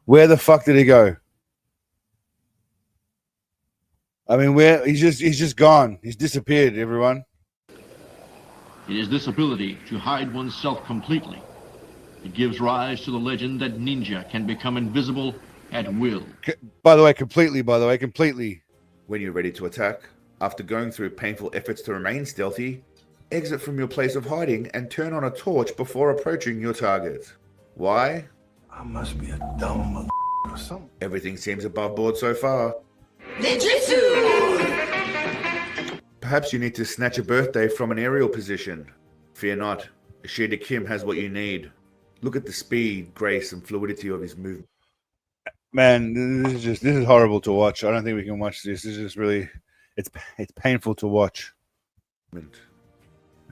where the fuck did he go? I mean, he's just gone. He's disappeared, everyone. It is this ability to hide oneself completely. It gives rise to the legend that ninja can become invisible at will. By the way, completely. When you're ready to attack, after going through painful efforts to remain stealthy, exit from your place of hiding and turn on a torch before approaching your target. Why? I must be a dumb mother or something. Everything seems above board so far. Ninjutsu! Perhaps you need to snatch a birthday from an aerial position. Fear not, Ashita Kim has what you need. Look at the speed, grace, and fluidity of his movement. Man, this is horrible to watch. I don't think we can watch this. This is just really, it's painful to watch.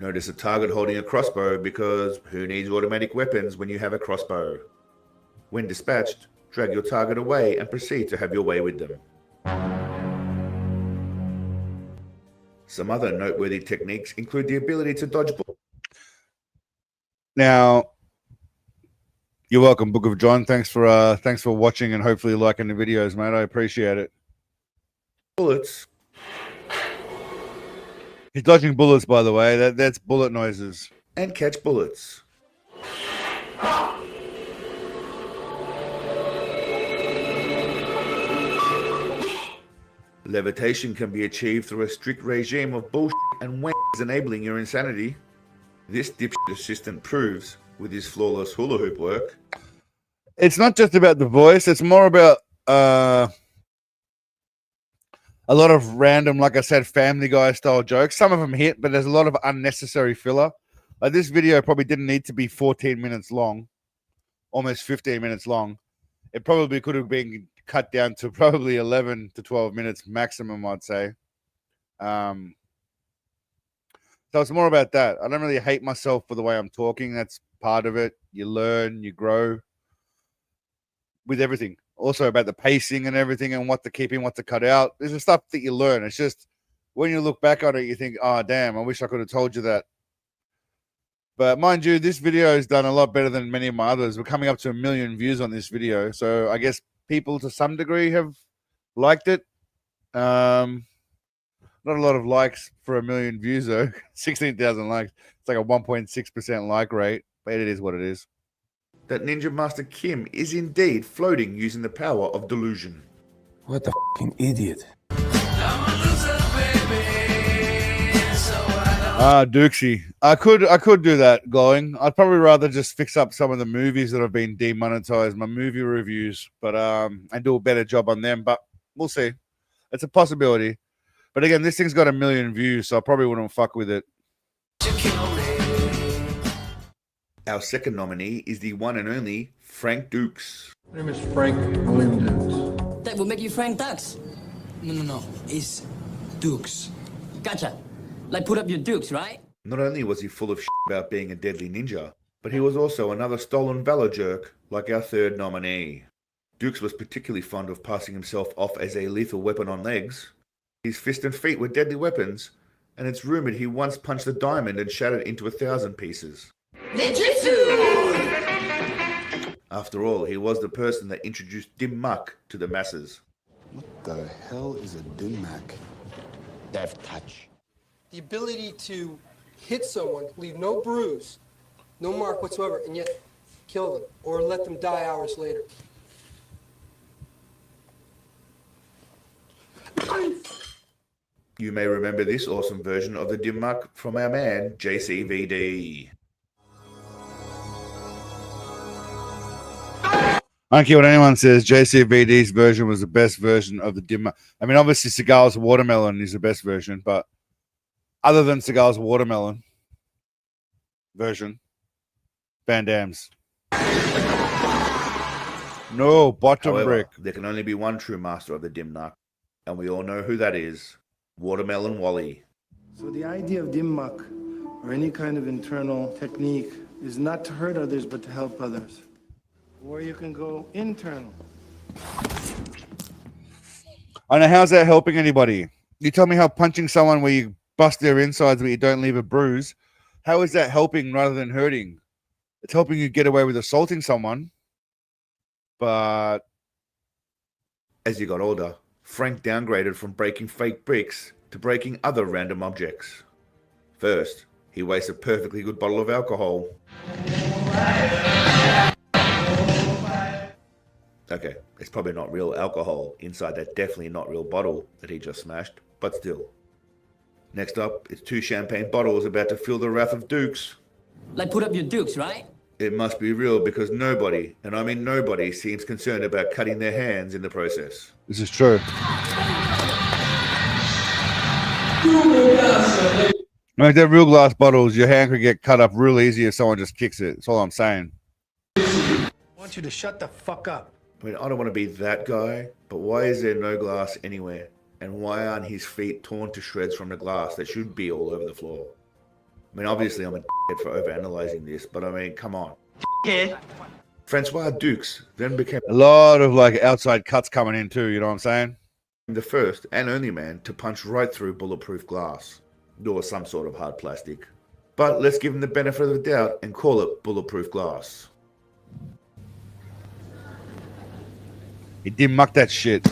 Notice a target holding a crossbow because who needs automatic weapons when you have a crossbow? When dispatched, drag your target away and proceed to have your way with them. Some other noteworthy techniques include the ability to dodge bullets. Now, you're welcome, Book of John. Thanks for watching and hopefully liking the videos, mate. I appreciate it. Bullets. He's dodging bullets, by the way. That's bullet noises. And catch bullets. Levitation can be achieved through a strict regime of bullshit and wanks enabling your insanity. This dipshit assistant proves, with his flawless hula hoop work. It's not just about the voice. It's more about a lot of random, like I said, Family Guy style jokes. Some of them hit, but there's a lot of unnecessary filler. Like this video probably didn't need to be 14 minutes long, almost 15 minutes long. It probably could have been cut down to probably 11 to 12 minutes maximum, I'd say. So it's more about that. I don't really hate myself for the way I'm talking. That's part of it. You learn, you grow with everything. Also about the pacing and everything and what to keep in, what to cut out. There's the stuff that you learn. It's just when you look back on it, you think, oh, damn, I wish I could have told you that. But mind you, this video has done a lot better than many of my others. We're coming up to 1 million views on this video. So I guess people to some degree have liked it. Not a lot of likes for 1 million views, though. 16,000 likes. It's like a 1.6% like rate, but it is what it is. That Ninja Master Kim is indeed floating using the power of delusion. What a f***ing idiot. I'm a loser, baby, so I don't Dukesy. I could do that, Glowing. I'd probably rather just fix up some of the movies that have been demonetized, my movie reviews, but and do a better job on them. But we'll see. It's a possibility. But again, this thing's got 1 million views, so I probably wouldn't fuck with it. Our second nominee is the one and only Frank Dukes. My name is Frank William Dukes. That will make you Frank Dukes. No. It's Dukes. Gotcha. Like put up your dukes, right? Not only was he full of shit about being a deadly ninja, but he was also another stolen valor jerk like our third nominee. Dukes was particularly fond of passing himself off as a lethal weapon on legs. His fist and feet were deadly weapons, and it's rumored he once punched a diamond and shattered it into 1,000 pieces. Ninjutsu! After all, he was the person that introduced dim mak to the masses. What the hell is a dim mak? Death touch. The ability to hit someone, leave no bruise, no mark whatsoever, and yet kill them or let them die hours later. You may remember this awesome version of the dim mak from our man, JCVD. I don't care what anyone says. JCVD's version was the best version of the dim mak. I mean, obviously, Seagal's watermelon is the best version, but other than Seagal's watermelon version, Van Damme's. No, bottom However, brick. there can only be one true master of the dim mak, and we all know who that is. Watermelon Wally. So the idea of dim mak, or any kind of internal technique, is not to hurt others, but to help others. Or you can go internal. I know, how's that helping anybody? You tell me how punching someone where you bust their insides but you don't leave a bruise, how is that helping rather than hurting? It's helping you get away with assaulting someone, but as he got older, Frank downgraded from breaking fake bricks to breaking other random objects. First, he wastes a perfectly good bottle of alcohol. Okay, it's probably not real alcohol inside that definitely not real bottle that he just smashed, but still. Next up, it's 2 champagne bottles about to feel the wrath of Dukes. Like put up your dukes, right? It must be real because nobody, and I mean nobody, seems concerned about cutting their hands in the process. This is true. Like they're real glass bottles, your hand could get cut up real easy if someone just kicks it. That's all I'm saying. I want you to shut the fuck up. I mean, I don't want to be that guy, but why is there no glass anywhere? And why aren't his feet torn to shreds from the glass that should be all over the floor? I mean, obviously I'm a dickhead for overanalyzing this, but I mean, come on. Yeah. Francois Dukes then became a lot of like outside cuts coming in too, you know what I'm saying? The first and only man to punch right through bulletproof glass, or some sort of hard plastic. But let's give him the benefit of the doubt and call it bulletproof glass. He didn't muck that shit.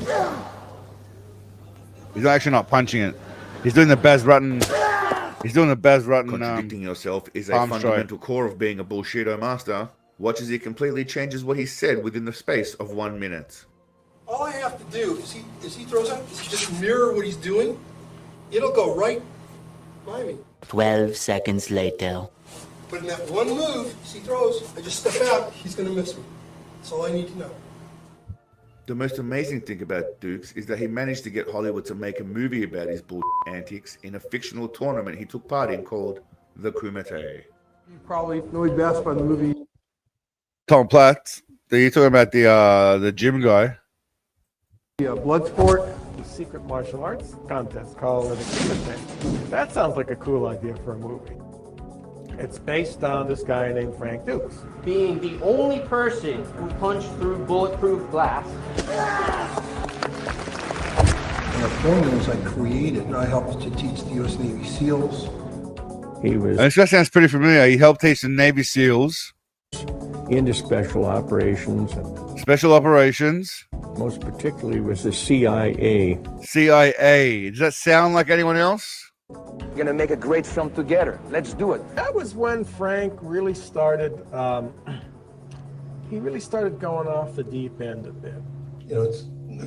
He's actually not punching it. He's doing the Baz Rutten. He's doing the Baz Rutten. Contradicting yourself is a fundamental core of being a Bullshido master. Watch as he completely changes what he said within the space of 1 minute. All I have to do is he throws up, is he just mirror what he's doing? It'll go right by me. 12 seconds later. But in that one move, as he throws, I just step out, he's gonna miss me. That's all I need to know. The most amazing thing about Dukes is that he managed to get Hollywood to make a movie about his bull antics in a fictional tournament he took part in called The Kumite. You probably know him best by the movie. Tom Platt. You're talking about the gym guy. Blood sport. The secret martial arts contest called the Kumite. That sounds like a cool idea for a movie. It's based on this guy named Frank Dukes. Being the only person who punched through bulletproof glass. And the formulas I created, I helped to teach the U.S. Navy SEALs. He was. And this sounds pretty familiar. He helped teach the Navy SEALs into special operations. And special operations. Most particularly was the CIA. CIA. Does that sound like anyone else? We're gonna make a great film together. Let's do it. That was when Frank really started. He really started going off the deep end a bit. You know,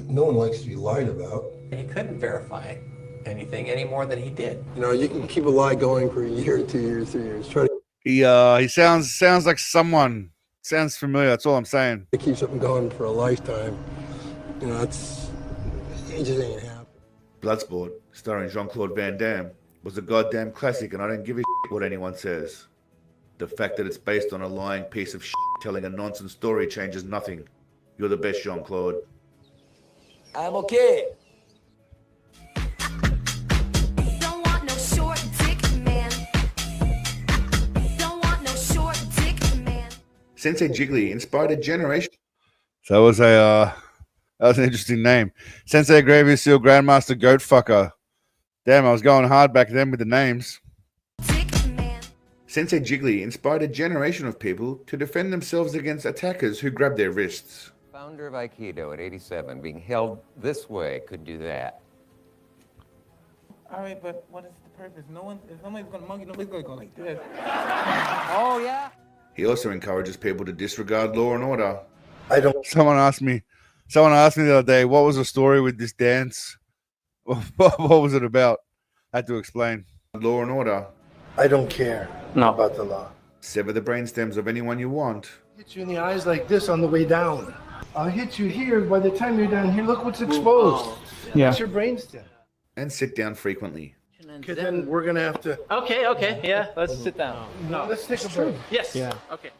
no one likes to be lied about. He couldn't verify it. anything any more than he did. You know, you can keep a lie going for a year, 2 years, 3 years. Try to He sounds like someone. Sounds familiar. That's all I'm saying. keep something going for a lifetime. You know, it just ain't happening. Bloodsport, starring Jean-Claude Van Damme, was a goddamn classic, and I don't give a shit what anyone says. The fact that it's based on a lying piece of shit telling a nonsense story changes nothing. You're the best, Jean-Claude. I'm okay. Don't want no short dick man. Don't want no short dick man. Sensei Jiggly inspired a generation. So that was an interesting name. Sensei Gravy Seal Grandmaster Goat Fucker. Damn, I was going hard back then with the names. Sensei Jiggly inspired a generation of people to defend themselves against attackers who grabbed their wrists. Founder of Aikido at 87, being held this way, could do that. All right, but what is the purpose? If nobody's gonna monkey, nobody's gonna go like this. Oh, yeah? He also encourages people to disregard law and order. Someone asked me the other day, what was the story with this dance? What was it about? I had to explain. Law and order. I don't care about the law. Sever the brain stems of anyone you want. Hit you in the eyes like this on the way down. I'll hit you here. By the time you're down here, look what's exposed. Yeah. That's your brainstem. And sit down frequently. Okay, then we're gonna have to. Okay, yeah, let's sit down. No, let's take a break. Yes. Yeah. Okay.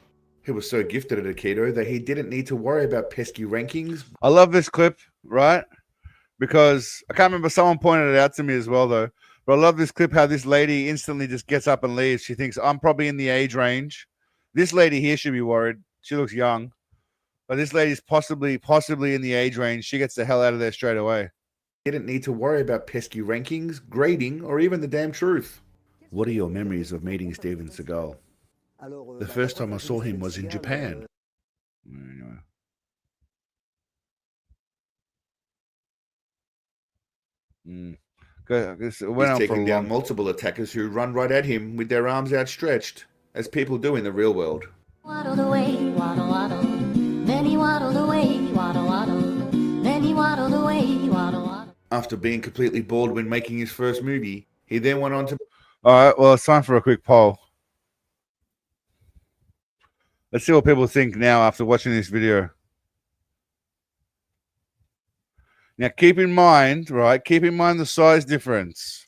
He was so gifted at Aikido that he didn't need to worry about pesky rankings. I love this clip, right? Because I can't remember, someone pointed it out to me as well, though. But I love this clip, how this lady instantly just gets up and leaves. She thinks, I'm probably in the age range. This lady here should be worried. She looks young. But this lady's possibly in the age range. She gets the hell out of there straight away. Didn't need to worry about pesky rankings, grading, or even the damn truth. What are your memories of meeting Steven Seagal? The first time I saw him was in Japan. Anyway. He's taken down multiple attackers who run right at him with their arms outstretched, as people do in the real world. Waddled away, waddle, waddle. Then he waddled away, waddle, waddle. Then he waddled away, waddle, waddle. After being completely bored when making his first movie, he then went on to... All right, well, it's time for a quick poll. Let's see what people think now after watching this video. Now, keep in mind, right? Keep in mind the size difference.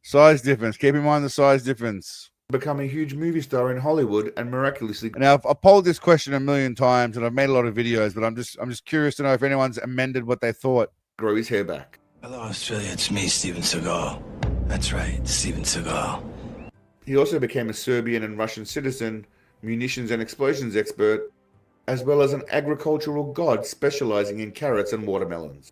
Size difference. Keep in mind the size difference. Become a huge movie star in Hollywood and miraculously... Now, I've polled this question a million times and I've made a lot of videos, but I'm just curious to know if anyone's amended what they thought. Grow his hair back. Hello, Australia. It's me, Steven Seagal. That's right, Steven Seagal. He also became a Serbian and Russian citizen, munitions and explosions expert, as well as an agricultural god specializing in carrots and watermelons.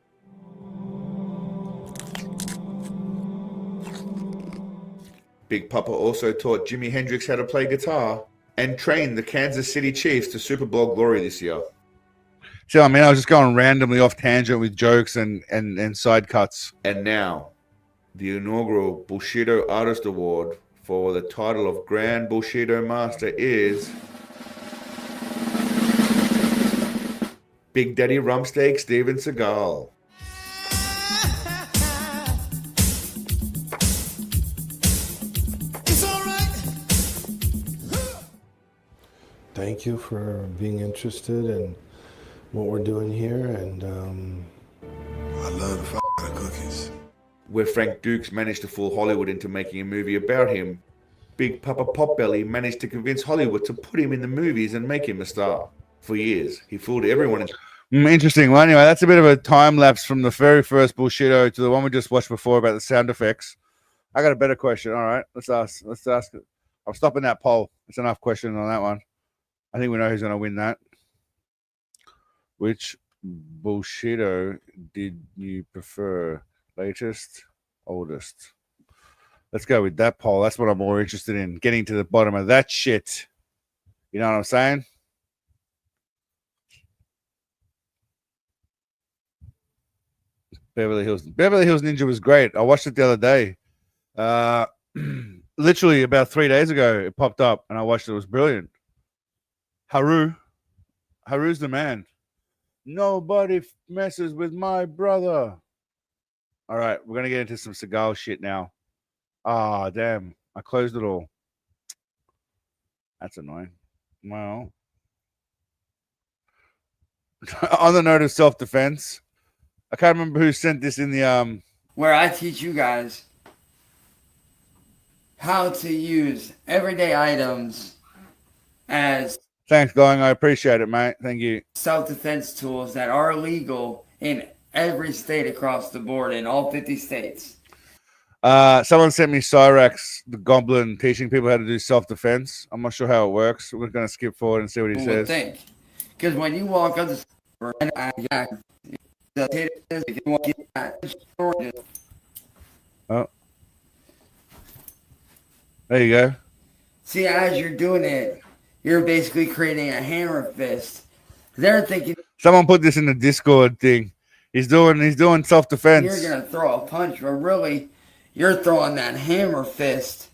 Big Papa also taught Jimi Hendrix how to play guitar and trained the Kansas City Chiefs to Super Bowl glory this year. So, I mean, I was just going randomly off tangent with jokes and side cuts. And now, the inaugural Bushido Artist Award for the title of Grand Bushido Master is Big Daddy Rumpsteak Steven Seagal. Thank you for being interested in what we're doing here, and I love the f*** out of cookies. Where Frank Dukes managed to fool Hollywood into making a movie about him, Big Papa Potbelly managed to convince Hollywood to put him in the movies and make him a star. For years, he fooled everyone. Interesting. Well, anyway, that's a bit of a time lapse from the very first Bullshido to the one we just watched before about the sound effects. I got a better question. All right, let's ask it. I'm stopping that poll. It's enough questions on that one. I think we know who's going to win that. Which Bullshido did you prefer? Latest, oldest? Let's go with that poll. That's what I'm more interested in. Getting to the bottom of that shit. You know what I'm saying? Beverly Hills Ninja was great. I watched it the other day. Literally about 3 days ago, it popped up and I watched it. It was brilliant. Haru's the man. Nobody messes with my brother. All right, we're gonna get into some Seagal shit now. Ah, damn! I closed it all. That's annoying. Well, on the note of self-defense, I can't remember who sent this in the where I teach you guys how to use everyday items as Thanks, going. I appreciate it, mate. Thank you. Self-defense tools that are legal in every state across the board in all 50 states. Someone sent me Cyrax, the goblin, teaching people how to do self-defense. I'm not sure how it works. We're going to skip forward and see what he says. Because when you walk up the store, oh. There you go. See, as you're doing it, you're basically creating a hammer fist. They're thinking someone put this in the Discord thing. He's doing self-defense. You're gonna throw a punch, but really, you're throwing that hammer fist.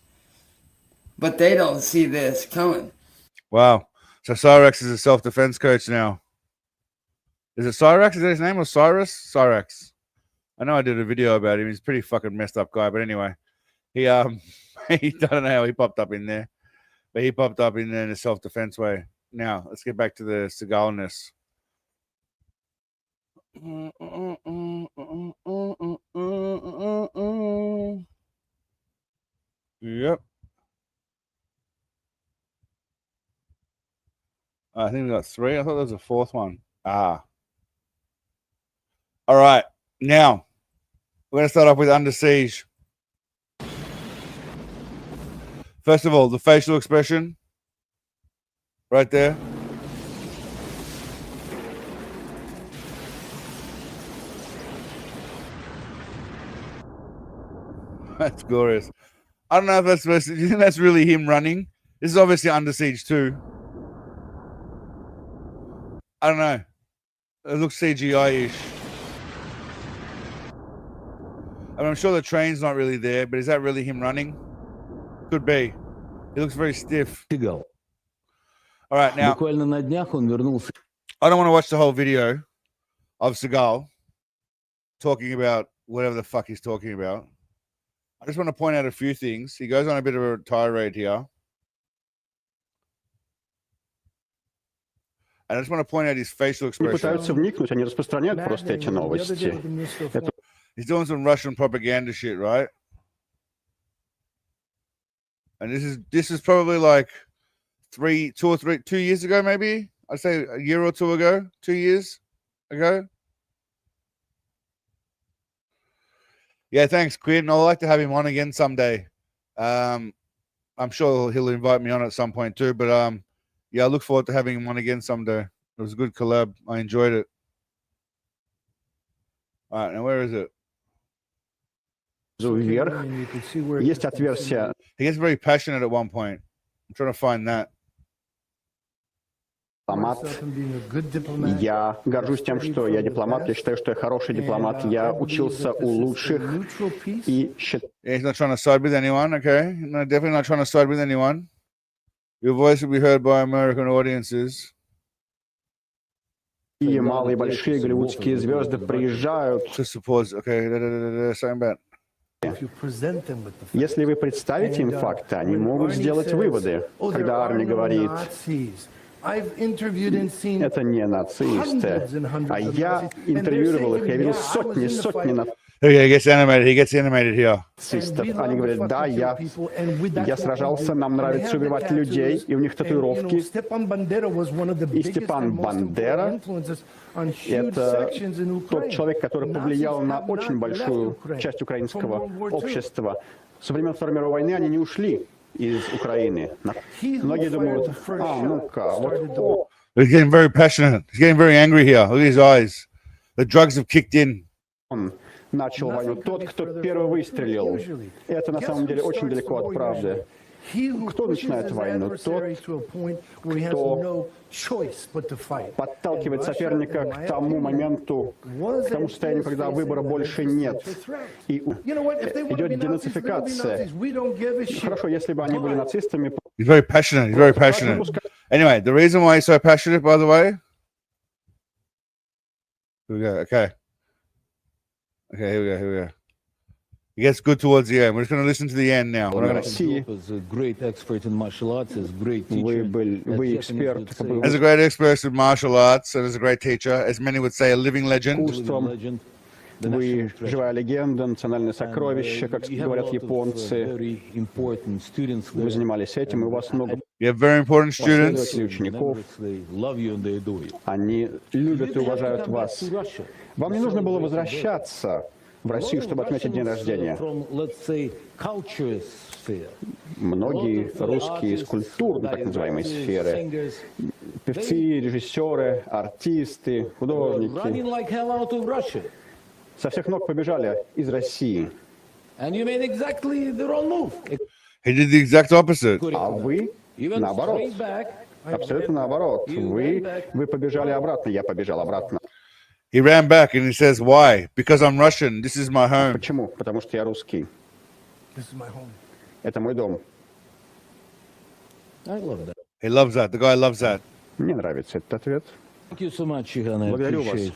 But they don't see this coming. Wow. So Cyrax is a self-defense coach now. Is it Cyrax? Is that his name or Cyrus? Cyrax. I know I did a video about him. He's a pretty fucking messed up guy. But anyway, he I don't know how he popped up in there. But he popped up in there in a self-defense way. Now, let's get back to the Seagalness. Yep. I think we got 3. I thought there was a 4th one. Ah. All right. Now, we're going to start off with Under Siege. First of all, the facial expression. Right there. That's glorious. I don't know if that's supposed to, do you think that's really him running? This is obviously Under Siege 2. I don't know. It looks CGI-ish. I mean, I'm sure the train's not really there, but is that really him running? Could be. He looks very stiff. All right, now. I don't want to watch the whole video of Seagal talking about whatever the fuck he's talking about. I just want to point out a few things. He goes on a bit of a tirade here. I just want to point out his facial expression. He's doing some Russian propaganda shit, right? And this is probably like 2 years ago, maybe. I'd say a year or 2 ago, 2 years ago. Yeah, thanks, Quinn. I'd like to have him on again someday. I'm sure he'll invite me on at some point too. But yeah, I look forward to having him on again someday. It was a good collab. I enjoyed it. All right, now where is it? Есть отверстие. He gets very passionate at one point. I'm trying to find that. Я горжусь тем, что я дипломат. Я считаю, что я хороший дипломат. Я учился у лучших и считаю. He's not trying to side with anyone, okay? No, definitely not trying to side with anyone. Your voice will be heard by American audiences. И малые и большие голливудские звезды приезжают. To support, okay, something about. Если вы представите им факты, они могут сделать выводы. Когда армия говорит, это не нацисты, а я интервьюировал их, я видел сотни Okay, he gets animated here. нацистов. Они говорят, да, я сражался, нам нравится убивать людей, и у них татуировки. И Степан Бандера — это тот человек, который повлиял на очень большую часть украинского общества. Со времен Второй мировой войны они не ушли из Украины. Многие думают, ну-ка, вот... He's getting very passionate. He's getting very angry here. Look at his eyes. The drugs have kicked in. Он начал войну. Тот, кто первый выстрелил. Это на самом деле очень далеко от правды. Кто начинает войну? Тот, кто подталкивает соперника к тому моменту, к тому состоянию, когда выбора больше нет. И идет денацификация. Хорошо, если бы они были нацистами, He's very passionate. He's very passionate. Anyway, the reason why he's so passionate, by the way. Here we go. Okay. Okay, here we go. Here we go. It gets good towards the end. We're just going to listen to the end now. We're not gonna... As a great expert in martial arts, as great teacher. As a great expert in martial arts and as a great teacher, as many would say, a living legend. Вы живая легенда, национальное сокровище, как говорят японцы. Вы занимались этим, и у вас много учеников. Они любят и уважают вас. Вам не нужно было возвращаться в Россию, чтобы отметить день рождения. Многие русские из культурной, так называемой сферы, певцы, режиссеры, артисты, художники, со всех ног побежали из России. And you made exactly the wrong move. He did the exact opposite. А вы наоборот. Абсолютно наоборот. Вы побежали обратно, я побежал обратно. He ran back and he says, why? Because I'm Russian. This is my home. Почему? Потому что я русский. This is my home. Это мой дом. I love that. He loves that. The guy loves that. Мне нравится этот ответ. Thank you so much, Ivan. I Благодарю appreciate вас.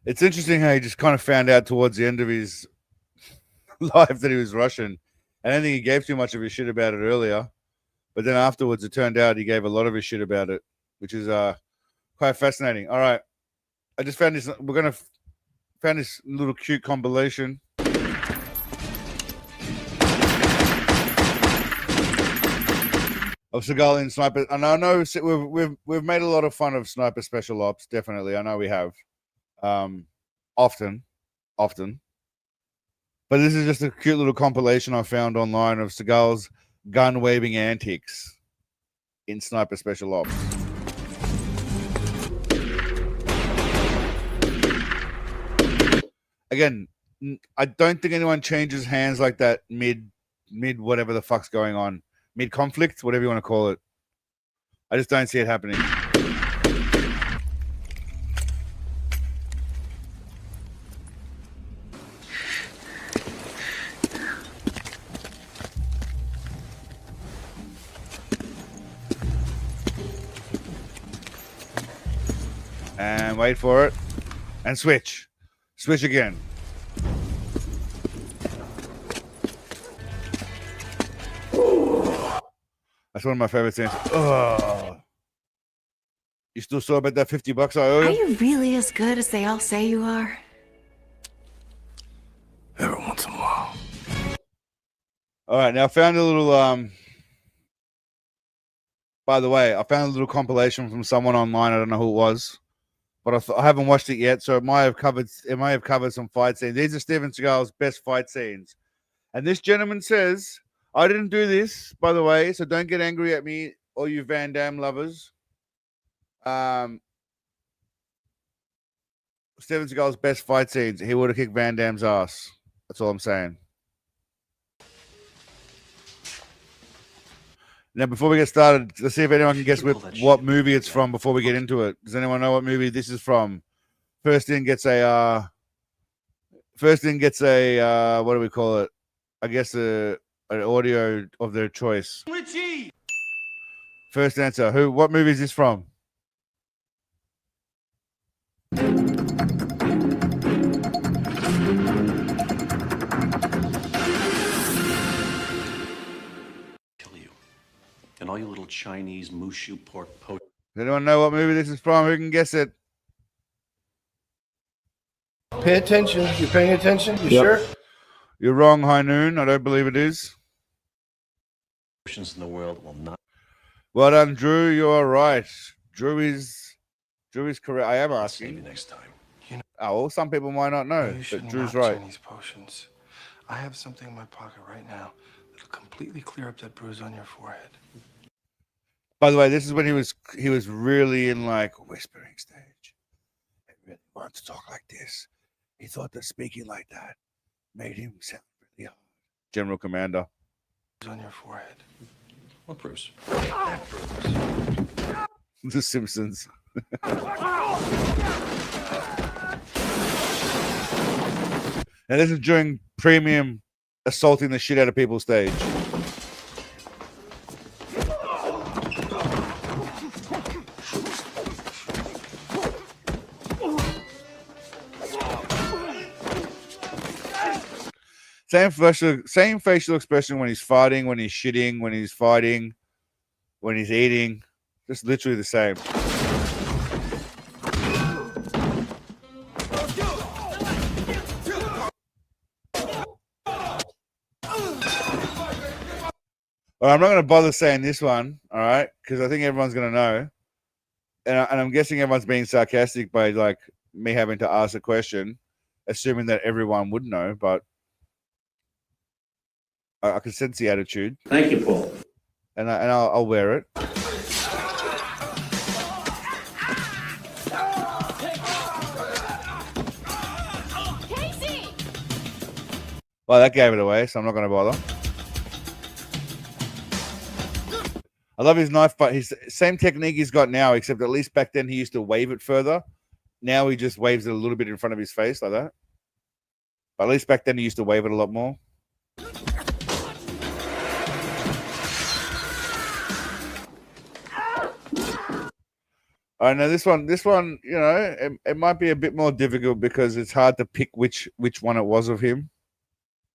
It's interesting how he just kind of found out towards the end of his life that he was Russian. I don't think he gave too much of a shit about it earlier. But then afterwards, it turned out he gave a lot of his shit about it, which is quite fascinating. All right. I just found this. We're going to found this little cute compilation. Of Seagal in Sniper. And I know we've made a lot of fun of Sniper Special Ops. Definitely. I know we have. Often. But this is just a cute little compilation I found online of Seagal's gun waving antics in Sniper Special Ops. Again, I don't think anyone changes hands like that mid whatever the fuck's going on. Mid conflict, whatever you want to call it. I just don't see it happening. And wait for it. And switch. Switch again. That's one of my favorite things. Oh. You still saw about that $50 I owe you? Are you really as good as they all say you are? Every once in a while. All right, now I found a little by the way, I found a little compilation from someone online. I don't know who it was. But I haven't watched it yet, so it may have covered some fight scenes. These are Steven Seagal's best fight scenes. And this gentleman says, I didn't do this, by the way, so don't get angry at me, all you Van Damme lovers. Steven Seagal's best fight scenes, he would have kicked Van Damme's ass. That's all I'm saying. Now, before we get started, let's see if anyone can guess what movie it's from before we get into it. Does anyone know what movie this is from? First in gets a what do we call it? I guess an audio of their choice. Richie. First answer. What movie is this from? And all you little Chinese mushu pork poach. Does anyone know what movie this is from? Who can guess it? Pay attention. You paying attention? You sure? You're wrong, High Noon. I don't believe it is. In the world will not. Well done, Drew. You are right. Drew is correct. I am asking. Maybe next time. Oh, well, some people might not know, but Drew's right. Chinese potions. I have something in my pocket right now that'll completely clear up that bruise on your forehead. By the way, this is when he was really in like whispering stage. He really wanted to talk like this. He thought that speaking like that made him sound really hard. General Commander. On your forehead. What bruise? The Simpsons. Now this is during premium assaulting the shit out of people stage. Same facial expression when he's fighting, when he's shitting, when he's fighting, when he's eating. Just literally the same. Well, I'm not going to bother saying this one, all right, because I think everyone's going to know. And I'm guessing everyone's being sarcastic by like me having to ask a question, assuming that everyone would know, but I can sense the attitude. Thank you, Paul. And I'll wear it. Well, that gave it away, so I'm not going to bother. I love his knife, but his same technique he's got now, except at least back then he used to wave it further. Now he just waves it a little bit in front of his face like that. But at least back then he used to wave it a lot more. I know this one, you know, it might be a bit more difficult because it's hard to pick which one it was of him.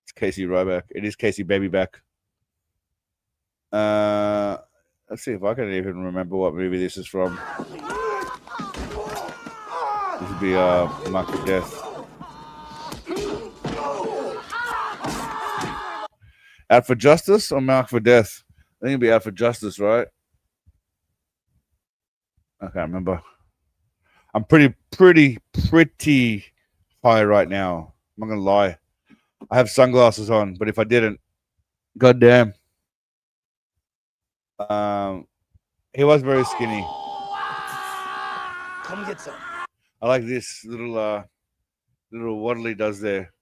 It's Casey Ryback. It is Casey Babyback. Let's see if I can even remember what movie this is from. This would be Mark for Death. Out for Justice or Mark for Death? I think it'd be Out for Justice, right? I can't remember. I'm pretty high right now. I'm not gonna lie. I have sunglasses on, but if I didn't, goddamn. He was very skinny. Come get some. I like this little waddle he does there.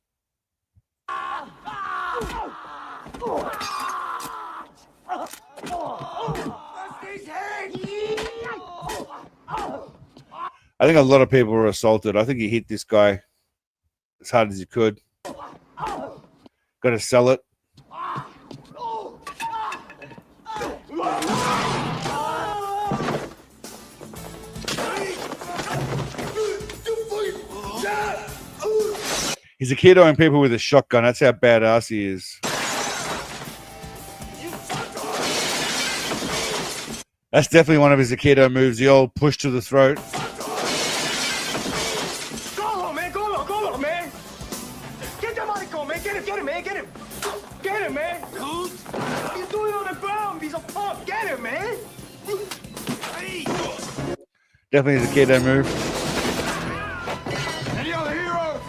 I think a lot of people were assaulted. I think he hit this guy as hard as he could. Got to sell it. He's a kiddoing people with a shotgun. That's how badass he is. That's definitely one of his Aikido moves, the old push to the throat. Go on, man. Go on, man. Get the Marco, man. Get him, man. Get him. Get him, man. He's doing it on the ground. He's a punk. Get him, man. Definitely his Aikido move. Any other heroes?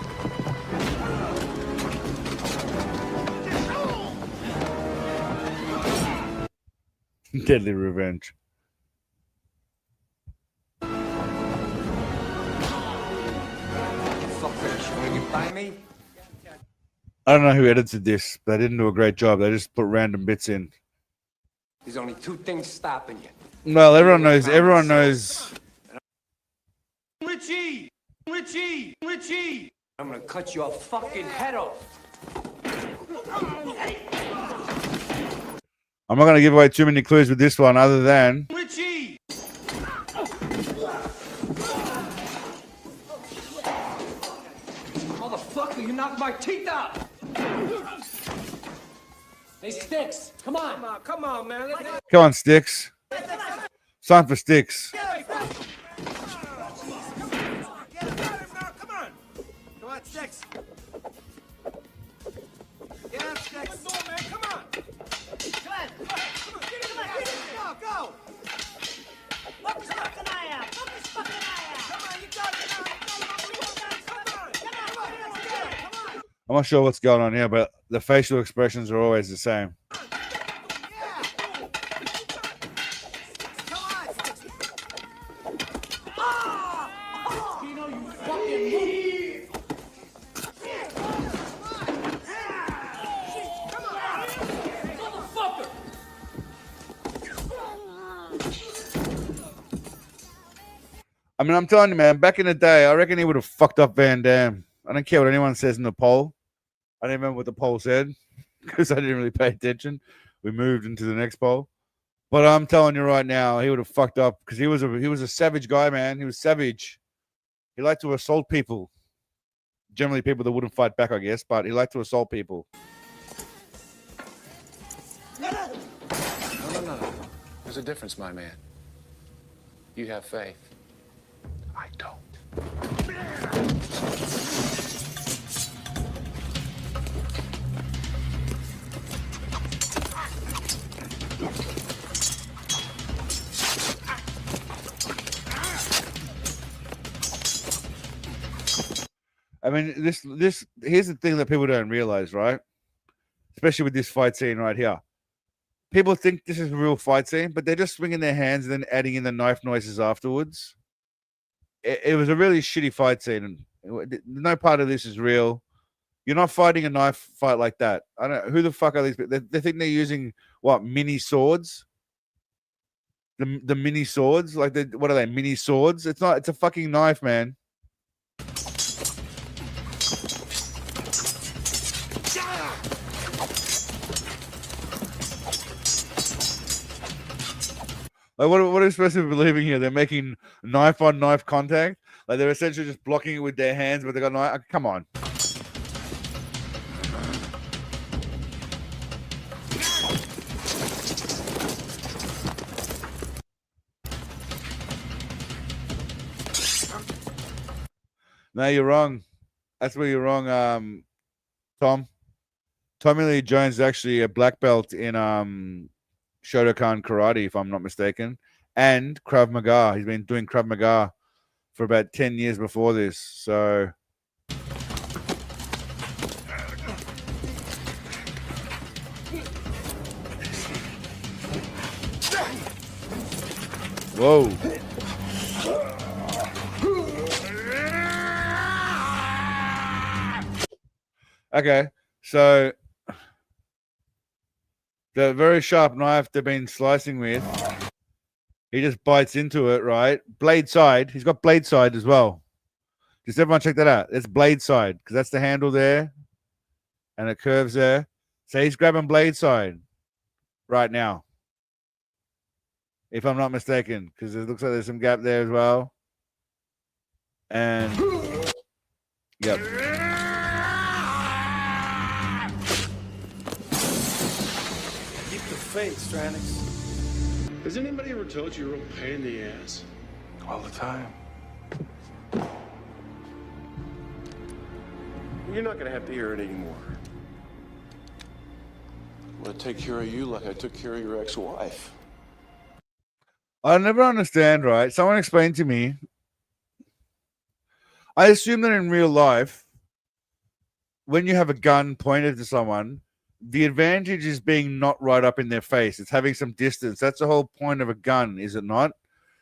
Deadly Revenge. Me? I don't know who edited this. They didn't do a great job. They just put random bits in. There's only two things stopping you. Well, everyone knows. Everyone knows. Richie! I'm gonna cut your fucking head off. I'm not going to give away too many clues with this one, other than Richie! Motherfucker, you knocked my teeth out! Hey, Sticks, come on. Come on, man. come on, Sticks. It's time for Sticks. Come on, Sticks. Get up, Sticks. Come on. Come on, get it. Go. Fuck this fucking eye out. Come on, you got it. Come on. I'm not sure what's going on here, but the facial expressions are always the same. I mean, I'm telling you, man, back in the day, I reckon he would have fucked up Van Damme. I don't care what anyone says in the poll. I don't remember what the poll said because I didn't really pay attention. We moved into the next poll. But I'm telling you right now, he would have fucked up because he was a savage guy, man. He was savage. He liked to assault people. generally people that wouldn't fight back, I guess, but he liked to assault people. No. There's a difference, my man. You have faith. I don't. I mean, this here's the thing that people don't realize, right? Especially with this fight scene right here. People think this is a real fight scene, but they're just swinging their hands and then adding in the knife noises afterwards. It was a really shitty fight scene, and no part of this is real. You're not fighting a knife fight like that. I don't know who the fuck are these people. They think they're using what, mini swords? The mini swords, like what are they? Mini swords? It's not. It's a fucking knife, man. Like, what are we supposed to be believing here? They're making knife on knife contact. Like they're essentially just blocking it with their hands, but they got knife. Come on. No, you're wrong. That's where you're wrong, Tom. Tommy Lee Jones is actually a black belt in Shotokan karate, if I'm not mistaken, and Krav Maga. He's been doing Krav Maga for about 10 years before this. So whoa. Okay, so the very sharp knife they've been slicing with, he just bites into it, right? Blade side. He's got blade side as well. Just everyone check that out. It's blade side because that's the handle there and it curves there. So he's grabbing blade side right now, if I'm not mistaken, because it looks like there's some gap there as well. And yep. Faith, Stranix. Has anybody ever told you you're a real pain in the ass? All the time. You're not gonna have to hear it anymore. I'm gonna take care of you like I took care of your ex-wife. I never understand, right? Someone explained to me. I assume that in real life, when you have a gun pointed to someone, the advantage is being not right up in their face. It's having some distance. That's the whole point of a gun, is it not?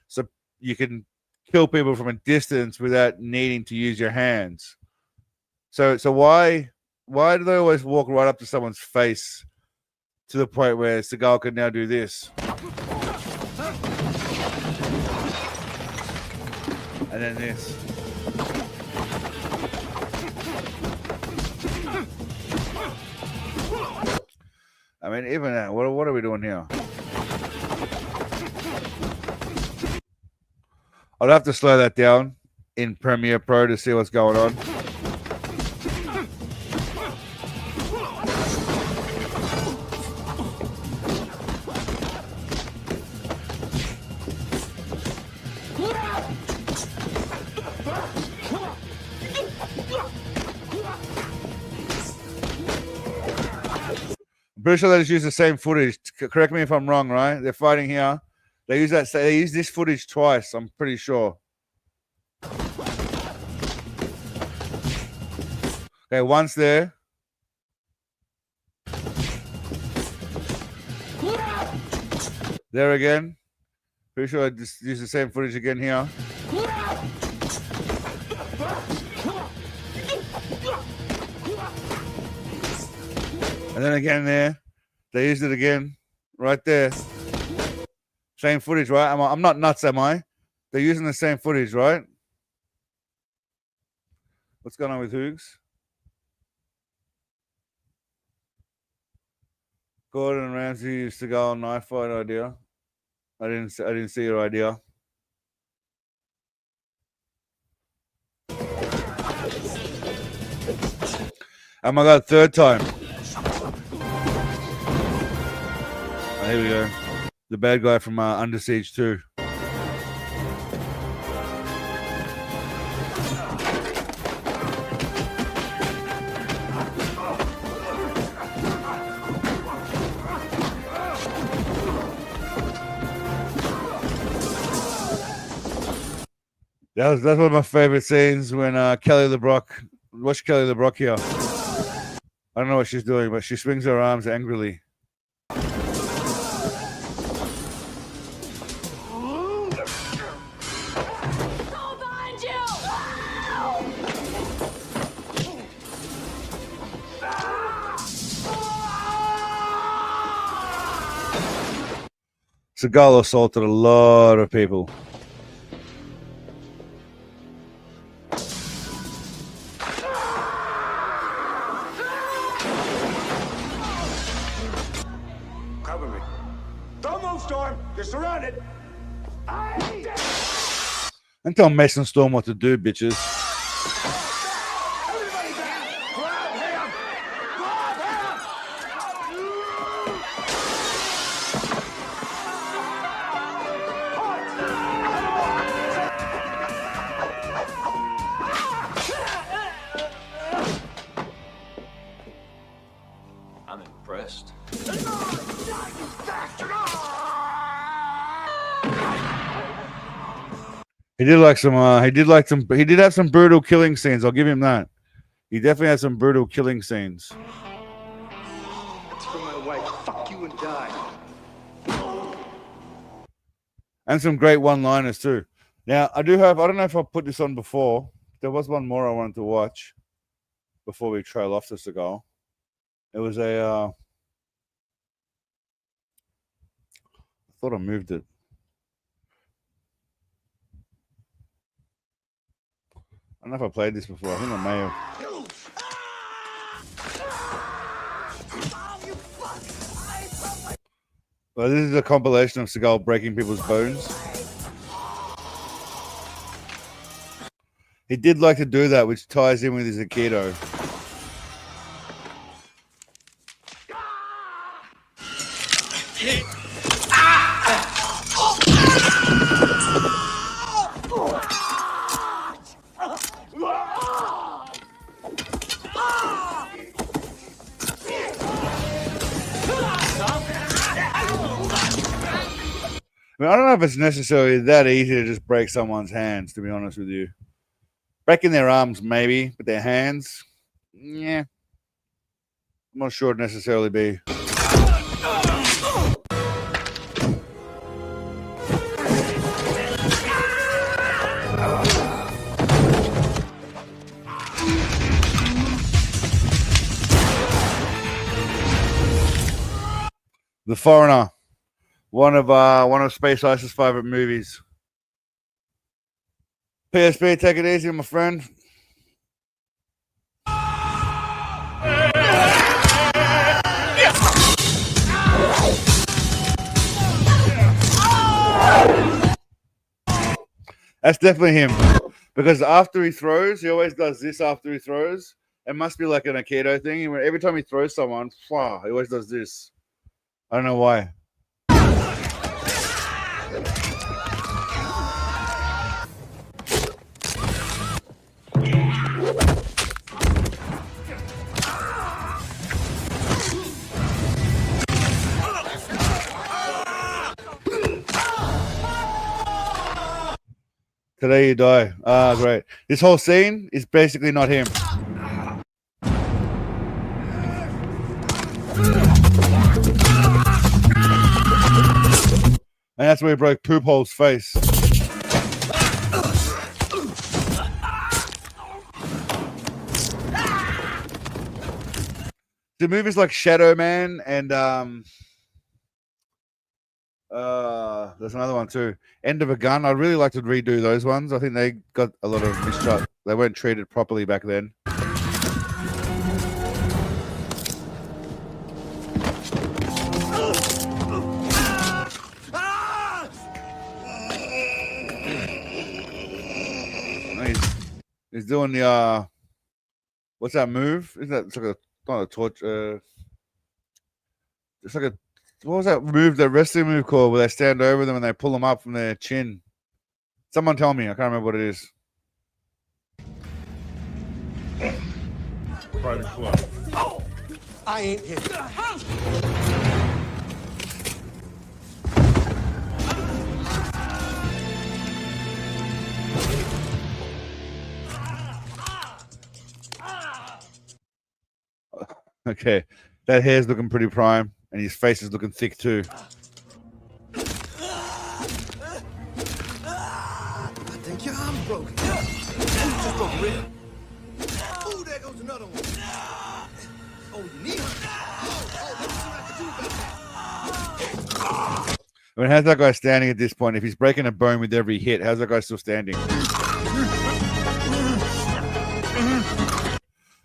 So you can kill people from a distance without needing to use your hands. So why do they always walk right up to someone's face to the point where Seagal can now do this? And then this. I mean, even that, what are we doing here? I'll have to slow that down in Premiere Pro to see what's going on. I'm pretty sure they just use the same footage. Correct me if I'm wrong, right? They're fighting here. They use that. They use this footage twice. I'm pretty sure. Okay, once there. There again. Pretty sure I just use the same footage again here. And then again there. They used it again. Right there. Same footage, right? I'm not nuts, am I? They're using the same footage, right? What's going on with Hoogs? Gordon Ramsay used to go on knife fight idea. I didn't see your idea. Oh my god, third time. Oh, here we go. The bad guy from Under Siege 2. That's one of my favorite scenes when Kelly LeBrock. Watch Kelly LeBrock here. I don't know what she's doing, but she swings her arms angrily. Seagal assaulted a lot of people. Cover me. Don't move, Storm. You're surrounded. And tell Mason Storm what to do, bitches. I'm impressed. He did have some brutal killing scenes. I'll give him that. He definitely had some brutal killing scenes. It's for my wife. Fuck you and die. And some great one-liners too. Now, I don't know if I put this on before. There was one more I wanted to watch before we trail off to Seagal. It was I thought I moved it. I don't know if I played this before. I think I may have. Well, this is a compilation of Seagal breaking people's bones. He did like to do that, which ties in with his Aikido. I mean, I don't know if it's necessarily that easy to just break someone's hands, to be honest with you. Breaking their arms, maybe, but their hands, yeah. I'm not sure it'd necessarily be. The Foreigner, one of Space Ice's favorite movies. PSP, take it easy, my friend. That's definitely him. Because after he throws, he always does this after he throws. It must be like an Aikido thing. Every time he throws someone, he always does this. I don't know why. Today you die. Ah, great. This whole scene is basically not him. And that's where he broke Poop Hole's face. The movies like Shadow Man and there's another one too. End of a Gun. I'd really like to redo those ones. I think they got a lot of mistrust. They weren't treated properly back then. He's doing the What's that move? Isn't that it's like a not a torch? It's like a what was that move? That wrestling move called where they stand over them and they pull them up from their chin. Someone tell me. I can't remember what it is. Private club. Oh, I ain't here. Okay, that hair's looking pretty prime, and his face is looking thick too. I think your arm's broken. Just broke a rib. Oh, there goes another one. Oh, you need her. Oh, let me see what I can do about that. I mean, how's that guy standing at this point? If he's breaking a bone with every hit, how's that guy still standing?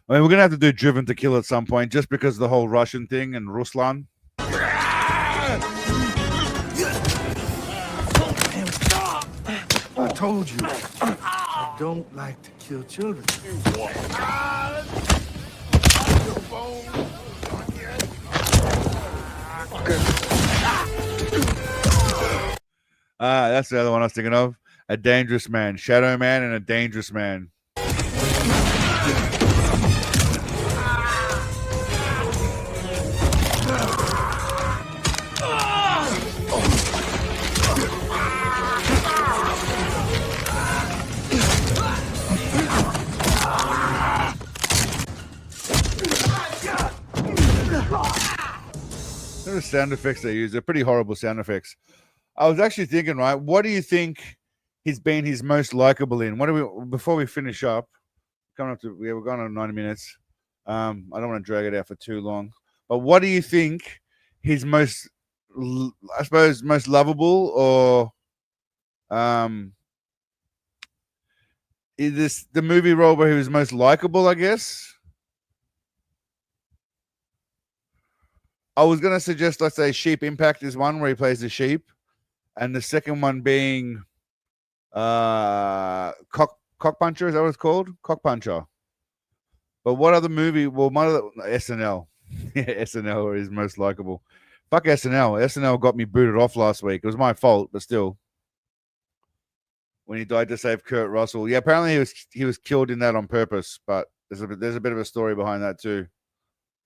I mean, we're going to have to do Driven to Kill at some point just because of the whole Russian thing and Ruslan. I told you, I don't like to kill children. That's the other one I was thinking of. A Dangerous Man. Shadow Man and a Dangerous Man. The sound effects they use, they're pretty horrible sound effects. I was actually thinking, right, what do you think he's been his most likable in? What do we, before we finish up, coming up to, yeah, we're going on 90 minutes. I don't want to drag it out for too long, but what do you think his most, I suppose, most lovable or, is this the movie role where he was most likable, I guess? I was going to suggest, let's say, Sheep Impact is one where he plays the sheep, and the second one being Cock Puncher. Is that what it's called? Cock Puncher. But what other movie? Well, one of the SNL. Yeah, SNL is most likable. Fuck SNL. SNL got me booted off last week. It was my fault, but still. When he died to save Kurt Russell. Yeah, apparently he was killed in that on purpose, but there's a bit of a story behind that too.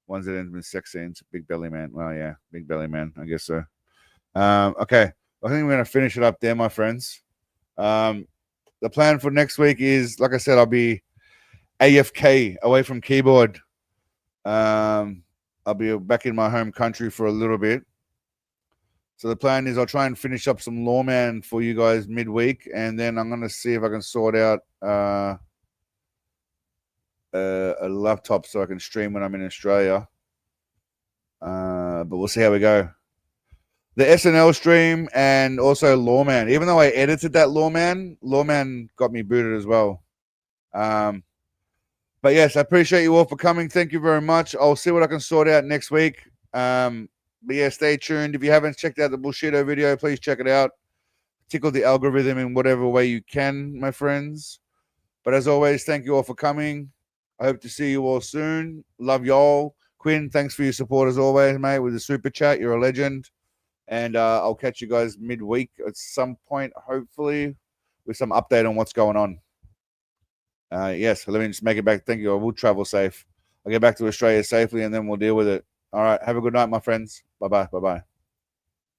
Ones that end with sex scenes. Big belly man. Well, yeah, big belly man. I guess so. Okay. I think we're going to finish it up there, my friends. The plan for next week is, like I said, I'll be AFK, away from keyboard. I'll be back in my home country for a little bit. So the plan is I'll try and finish up some Lawman for you guys midweek, and then I'm going to see if I can sort out a laptop so I can stream when I'm in Australia. But we'll see how we go. The SNL stream and also Lawman. Even though I edited that Lawman got me booted as well. But yes, I appreciate you all for coming. Thank you very much. I'll see what I can sort out next week. But yeah, stay tuned. If you haven't checked out the Bullshido video, please check it out. Tickle the algorithm in whatever way you can, my friends. But as always, thank you all for coming. I hope to see you all soon. Love y'all. Quinn, thanks for your support as always, mate, with the super chat. You're a legend. And I'll catch you guys midweek at some point, hopefully, with some update on what's going on. Yes, let me just make it back. Thank you. I will travel safe. I'll get back to Australia safely, and then we'll deal with it. All right. Have a good night, my friends. Bye-bye. Bye-bye.